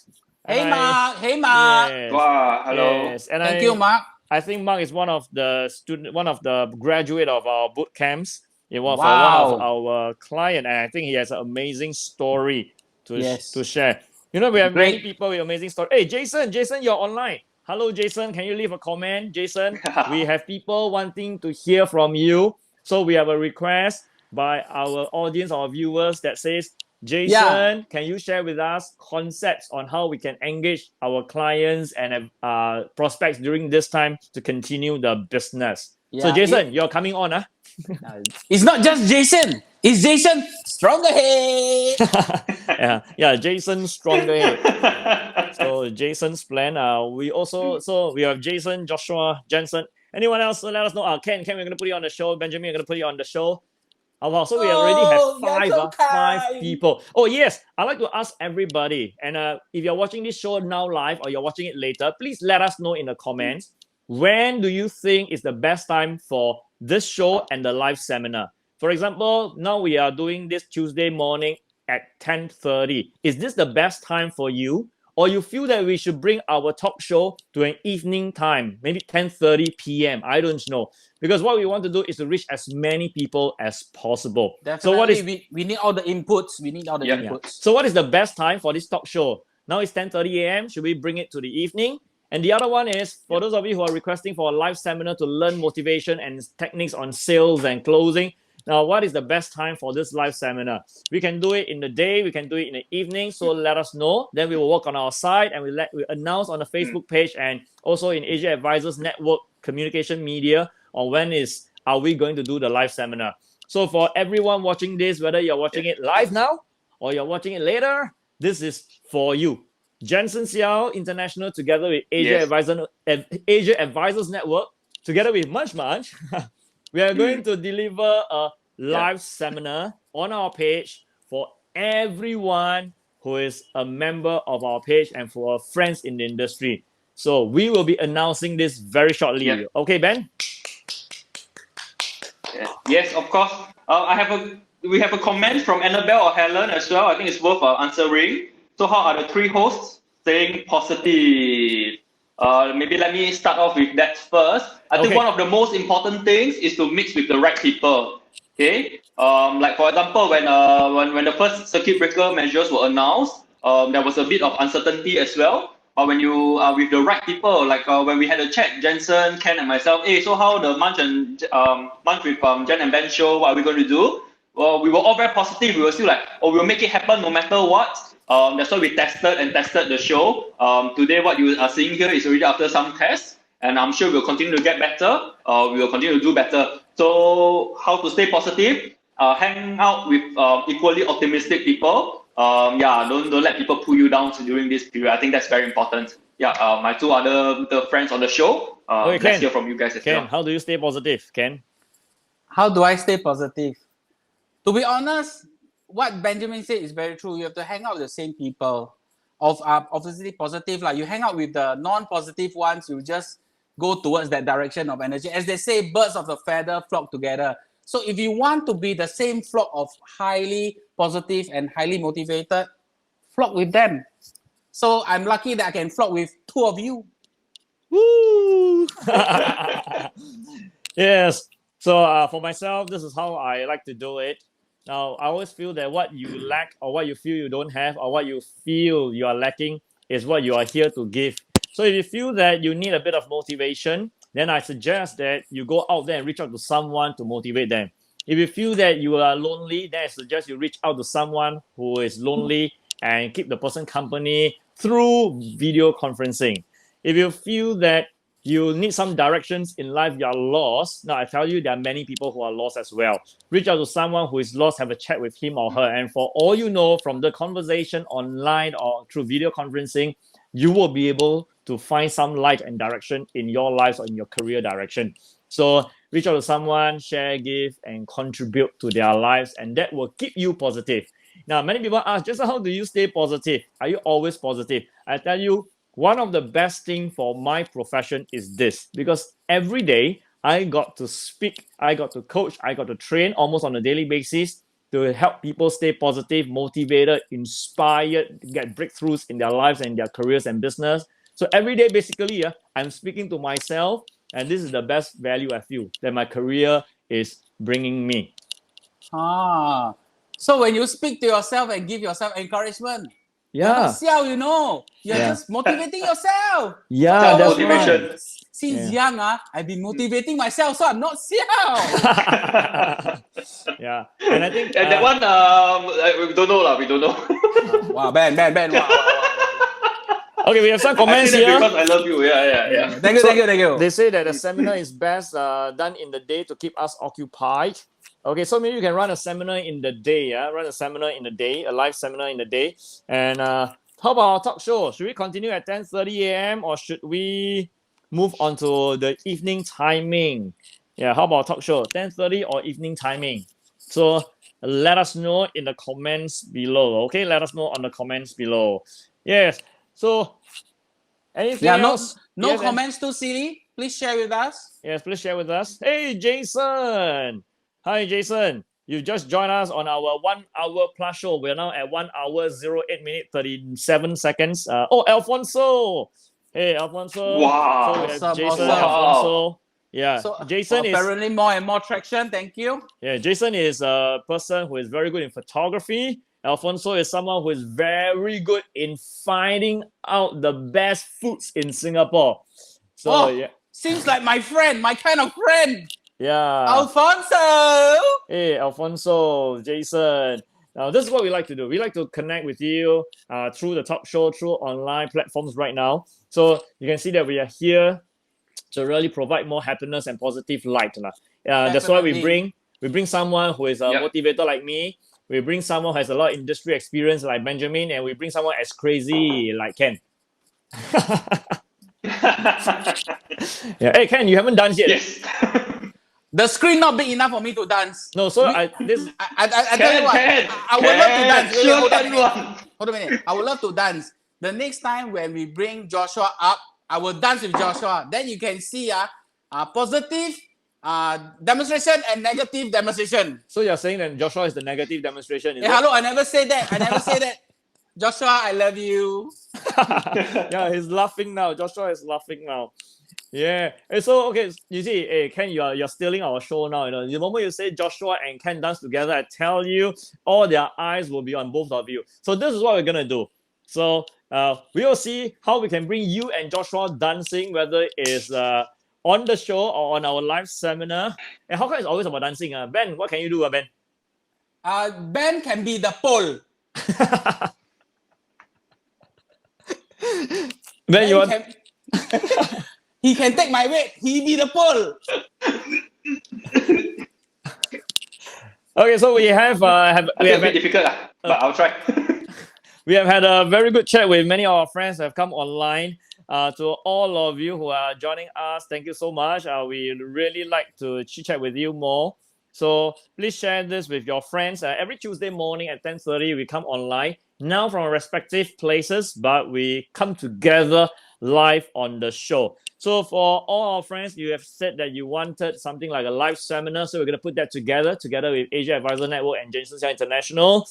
Hey, Mark. Hey, Mark. Yes, Wow, hello. yes. And Thank you, Mark. I think Mark is one of the graduate of our boot camps. It was for Wow. one of our client, and I think he has an amazing story to Yes. share. You know, we have many Great. people with amazing story. Hey, Jason, you're online. Hello, Jason. Can you leave a comment, Jason? We have people wanting to hear from you. So we have a request by our audience, our viewers, that says, Jason, can you share with us concepts on how we can engage our clients and prospects during this time to continue the business? So, Yeah, Jason, you're coming on, huh? It's not just Jason. It's Jason Stronger Head. yeah, Jason Stronger Head. So Jason's plan. We have Jason, Joshua, Jensen. Anyone else? So let us know. Ken, we're gonna put you on the show. Benjamin, we're gonna put you on the show. Oh, wow. So we already have five people. Oh yes, I'd like to ask everybody. And if you're watching this show now live or you're watching it later, please let us know in the comments. When do you think is the best time for this show and the live seminar? For example, now we are doing this Tuesday morning at 10:30. Is this the best time for you? Or you feel that we should bring our talk show to an evening time, maybe 10:30 p.m. I don't know. Because what we want to do is to reach as many people as possible. Definitely, so what is we need all the inputs. We need all the inputs. So what is the best time for this talk show? Now it's 10:30 a.m. Should we bring it to the evening? And the other one is, for those of you who are requesting for a live seminar to learn motivation and techniques on sales and closing, now what is the best time for this live seminar? We can do it in the day, we can do it in the evening, so let us know. Then we will work on our side and we announce on the Facebook page and also in Asia Advisors Network communication media on when are we going to do the live seminar. So for everyone watching this, whether you're watching it live now or you're watching it later, this is for you. Jensen Siaw International together with Asia Advisors Network, together with Munch, we are going to deliver a live seminar on our page for everyone who is a member of our page and for our friends in the industry. So we will be announcing this very shortly. Yeah. Okay, Ben? Yes, of course. We have a comment from Annabelle or Helen as well. I think it's worth answering. So how are the three hosts staying positive? Maybe let me start off with that first. I think one of the most important things is to mix with the right people. Okay. Like for example, when the first circuit breaker measures were announced, there was a bit of uncertainty as well. But when you are with the right people, like when we had a chat, Jensen, Ken, and myself, hey, so how the Munch with Jen and Ben show? What are we going to do? Well, we were all very positive. We were still like, we'll make it happen no matter what. That's why we tested the show. Today, what you are seeing here is already after some tests, and I'm sure we'll continue to get better. We will continue to do better. So, how to stay positive? Hang out with equally optimistic people. Don't let people pull you down during this period. I think that's very important. My two other friends on the show. Let's hear from you guys as well. How do you stay positive, Ken? How do I stay positive? To be honest, what Benjamin said is very true. You have to hang out with the same people. Obviously positive. Like you hang out with the non-positive ones, you just go towards that direction of energy. As they say, birds of a feather flock together. So if you want to be the same flock of highly positive and highly motivated, flock with them. So I'm lucky that I can flock with two of you. Woo! Yes. So for myself, this is how I like to do it. Now, I always feel that what you lack or what you feel you don't have or what you feel you are lacking is what you are here to give. So if you feel that you need a bit of motivation, then I suggest that you go out there and reach out to someone to motivate them. If you feel that you are lonely, then I suggest you reach out to someone who is lonely and keep the person company through video conferencing. If you feel that you need some directions in life, you are lost. Now, I tell you, there are many people who are lost as well. Reach out to someone who is lost, have a chat with him or her. And for all you know, from the conversation online or through video conferencing, you will be able to find some light and direction in your lives or in your career direction. So reach out to someone, share, give, and contribute to their lives, and that will keep you positive. Now, many people ask, just how do you stay positive? Are you always positive? I tell you, one of the best things for my profession is this, because every day I got to speak, I got to coach, I got to train almost on a daily basis to help people stay positive, motivated, inspired, get breakthroughs in their lives and their careers and business. So every day, basically, I'm speaking to myself, and this is the best value I feel that my career is bringing me. So when you speak to yourself and give yourself encouragement, you're Yeah, not Siaw, you're Yeah. just motivating yourself. yeah, So that's motivation. right. Since Yeah. young, I've been motivating myself, so I'm not Siaw. Yeah, and I think And that one, we don't know lah. We don't know. Wow, Ben. Wow. okay, we have some I comments say that here. because I love you. Yeah. Thank you. They say that the seminar is best done in the day to keep us occupied. Okay, so maybe you can run a seminar in the day. Run a seminar in the day, a live seminar in the day. And how about our talk show? Should we continue at 10:30 a.m. or should we move on to the evening timing? Yeah, how about talk show? 10:30 or evening timing? So let us know in the comments below. Okay, let us know on the comments below. Yes. So anything Yeah, else? no Yes, comments too silly. Please share with us. Yes, please share with us. Hey, Jason. Hi, Jason. You just joined us on our 1 hour plus show. We're now at 1 hour, 08 minute, 37 seconds. Alfonso. Hey, Alfonso. Wow. So we have Awesome, Jason, awesome. Alfonso. Yeah, So Jason is apparently more and more traction. Thank you. Jason is a person who is very good in photography. Alfonso is someone who is very good in finding out the best foods in Singapore. So yeah. Seems like my friend, my kind of friend. Yeah. Alfonso. Hey, Alfonso, Jason. Now, this is what we like to do. We like to connect with you through the talk show, through online platforms right now. So you can see that we are here to really provide more happiness and positive light. That's why we Definitely. bring someone who is a Yep. motivator like me. We bring someone who has a lot of industry experience like Benjamin, and we bring someone as crazy like Ken. Yeah. Hey, Ken, you haven't danced yet. Yes. The screen not big enough for me to dance. No, so We- I tell you what. I would love to dance. Really, Sure hold on a can minute. one. Hold on a minute. I would love to dance. The next time when we bring Joshua up, I will dance with Joshua. Then you can see positive demonstration and negative demonstration. So you're saying that Joshua is the negative demonstration? Is Hey, it? hello, I never said that. Joshua, I love you. Yeah, he's laughing now. Joshua is laughing now. Yeah. And so okay, you see, hey Ken, you're stealing our show now. The moment you say Joshua and Ken dance together, I tell you, all their eyes will be on both of you. So this is what we're gonna do. So we will see how we can bring you and Joshua dancing, whether it's on the show or on our live seminar. And how come it's always about dancing? Ben, what can you do, Ben? Ben can be the pole. Ben, you want? can, he can take my weight. He be the pole. Okay, so we have It's a bit difficult, but I'll try. we have had a very good chat with many of our friends who have come online. To all of you who are joining us, thank you so much. We really like to chit chat with you more. So please share this with your friends. Every Tuesday morning at 10:30, we come online now from our respective places, but we come together live on the show. So for all our friends, you have said that you wanted something like a live seminar. So we're going to put that together with Asia Advisor Network and Jensen International.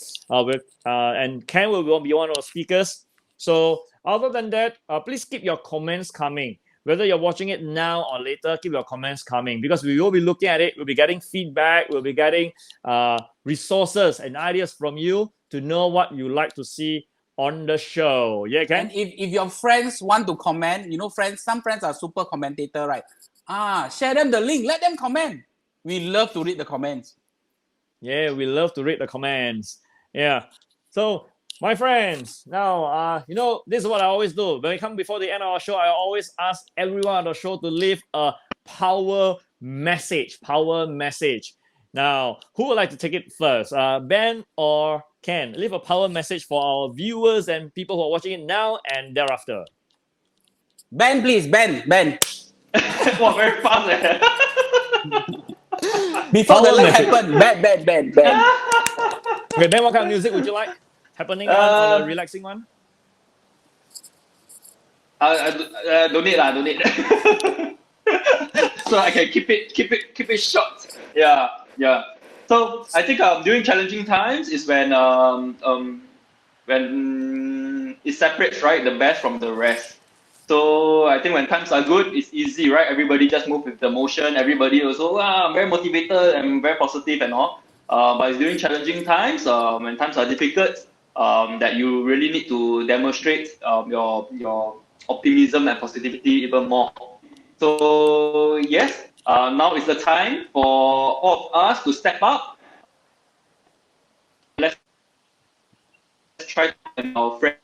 And Ken will be one of our speakers. So other than that, please keep your comments coming. whether you're watching it now or later, keep your comments coming because we will be looking at it. We'll be getting feedback. We'll be getting resources and ideas from you to know what you like to see on the show. Yeah, Ken? And if your friends want to comment, some friends are super commentator, right? Share them the link. Let them comment. We love to read the comments. Yeah, we love to read the comments. Yeah. So, my friends, now, this is what I always do. When we come before the end of our show, I always ask everyone on the show to leave a power message. Now, who would like to take it first? Ben or Ken? Leave a power message for our viewers and people who are watching it now and thereafter. Ben, please. Ben. Wow, very fast. Before Power the light message. happen. Ben. Okay, Ben, what kind of music would you like? Happening one or the relaxing one? Donate. So I can keep it short. Yeah. So I think during challenging times is when it separates, right, the best from the rest. So I think when times are good, it's easy, right? Everybody just move with the motion. Everybody also I'm very motivated and very positive and all. But it's during challenging times, when times are difficult, that you really need to demonstrate your optimism and positivity even more. So yes, now is the time for all of us to step up. Let's try to find our friends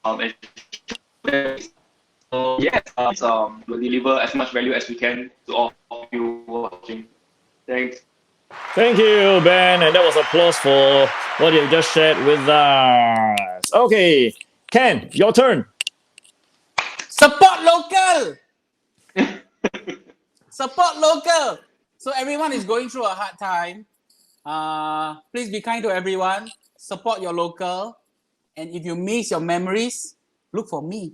and so yes, we'll deliver as much value as we can to all of you watching. Thanks. Thank you, Ben. And that was applause for what you've just shared with us. Okay, Ken, your turn. Support local. Support local. So everyone is going through a hard time. Please be kind to everyone. Support your local. And if you miss your memories, look for me.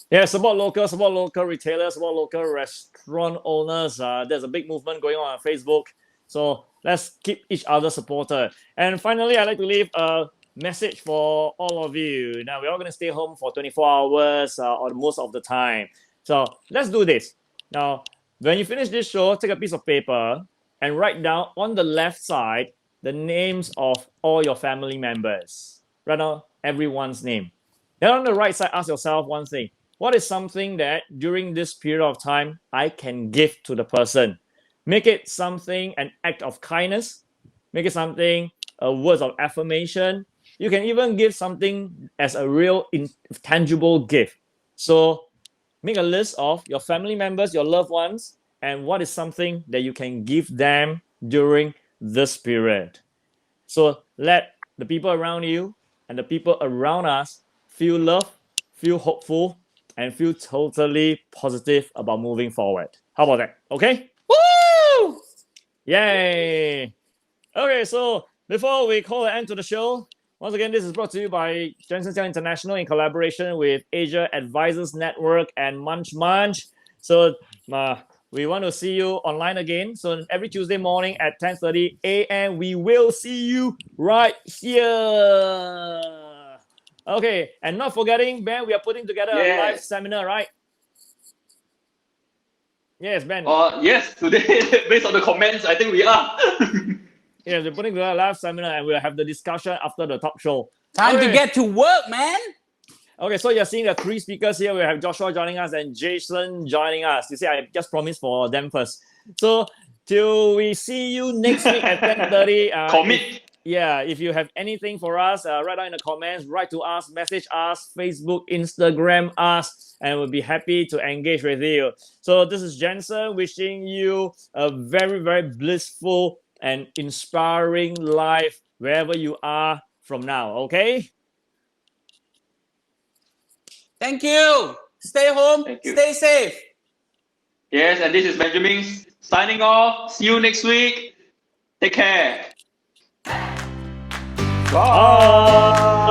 Yeah, support local retailers, support local restaurant owners. There's a big movement going on Facebook. So let's keep each other supported. And finally, I'd like to leave a message for all of you. Now, we're all going to stay home for 24 hours or most of the time. So let's do this. Now, when you finish this show, take a piece of paper and write down on the left side the names of all your family members. Write down everyone's name. Then on the right side, ask yourself one thing. What is something that during this period of time I can give to the person? Make it something, an act of kindness. Make it something, a words of affirmation. You can even give something as a real tangible gift. So make a list of your family members, your loved ones, and what is something that you can give them during this period. So let the people around you and the people around us feel love, feel hopeful, and feel totally positive about moving forward. How about that? Okay? Woo! Yay! Okay, so before we call an end to the show, once again, this is brought to you by Jensen International in collaboration with Asia Advisors Network and Munch. So we want to see you online again. So every Tuesday morning at 10:30 a.m., we will see you right here. Okay, and not forgetting, Ben, we are putting together a live seminar, right? Yes, Ben. Yes, today, based on the comments, I think we are. Yeah, we're putting together a live seminar and we'll have the discussion after the talk show. Time to get to work, man. Okay, so you're seeing the three speakers here. We have Joshua joining us and Jason joining us. You see, I just promised for them first. So till we see you next week at 10:30. Commit. If you have anything for us, write down in the comments, write to us, message us, Facebook, Instagram us, and we'll be happy to engage with you. So this is Jensen wishing you a very, very blissful and inspiring life wherever you are from now, okay? Thank you. Stay home. Stay safe. Yes, and this is Benjamin signing off. See you next week. Take care. Bye.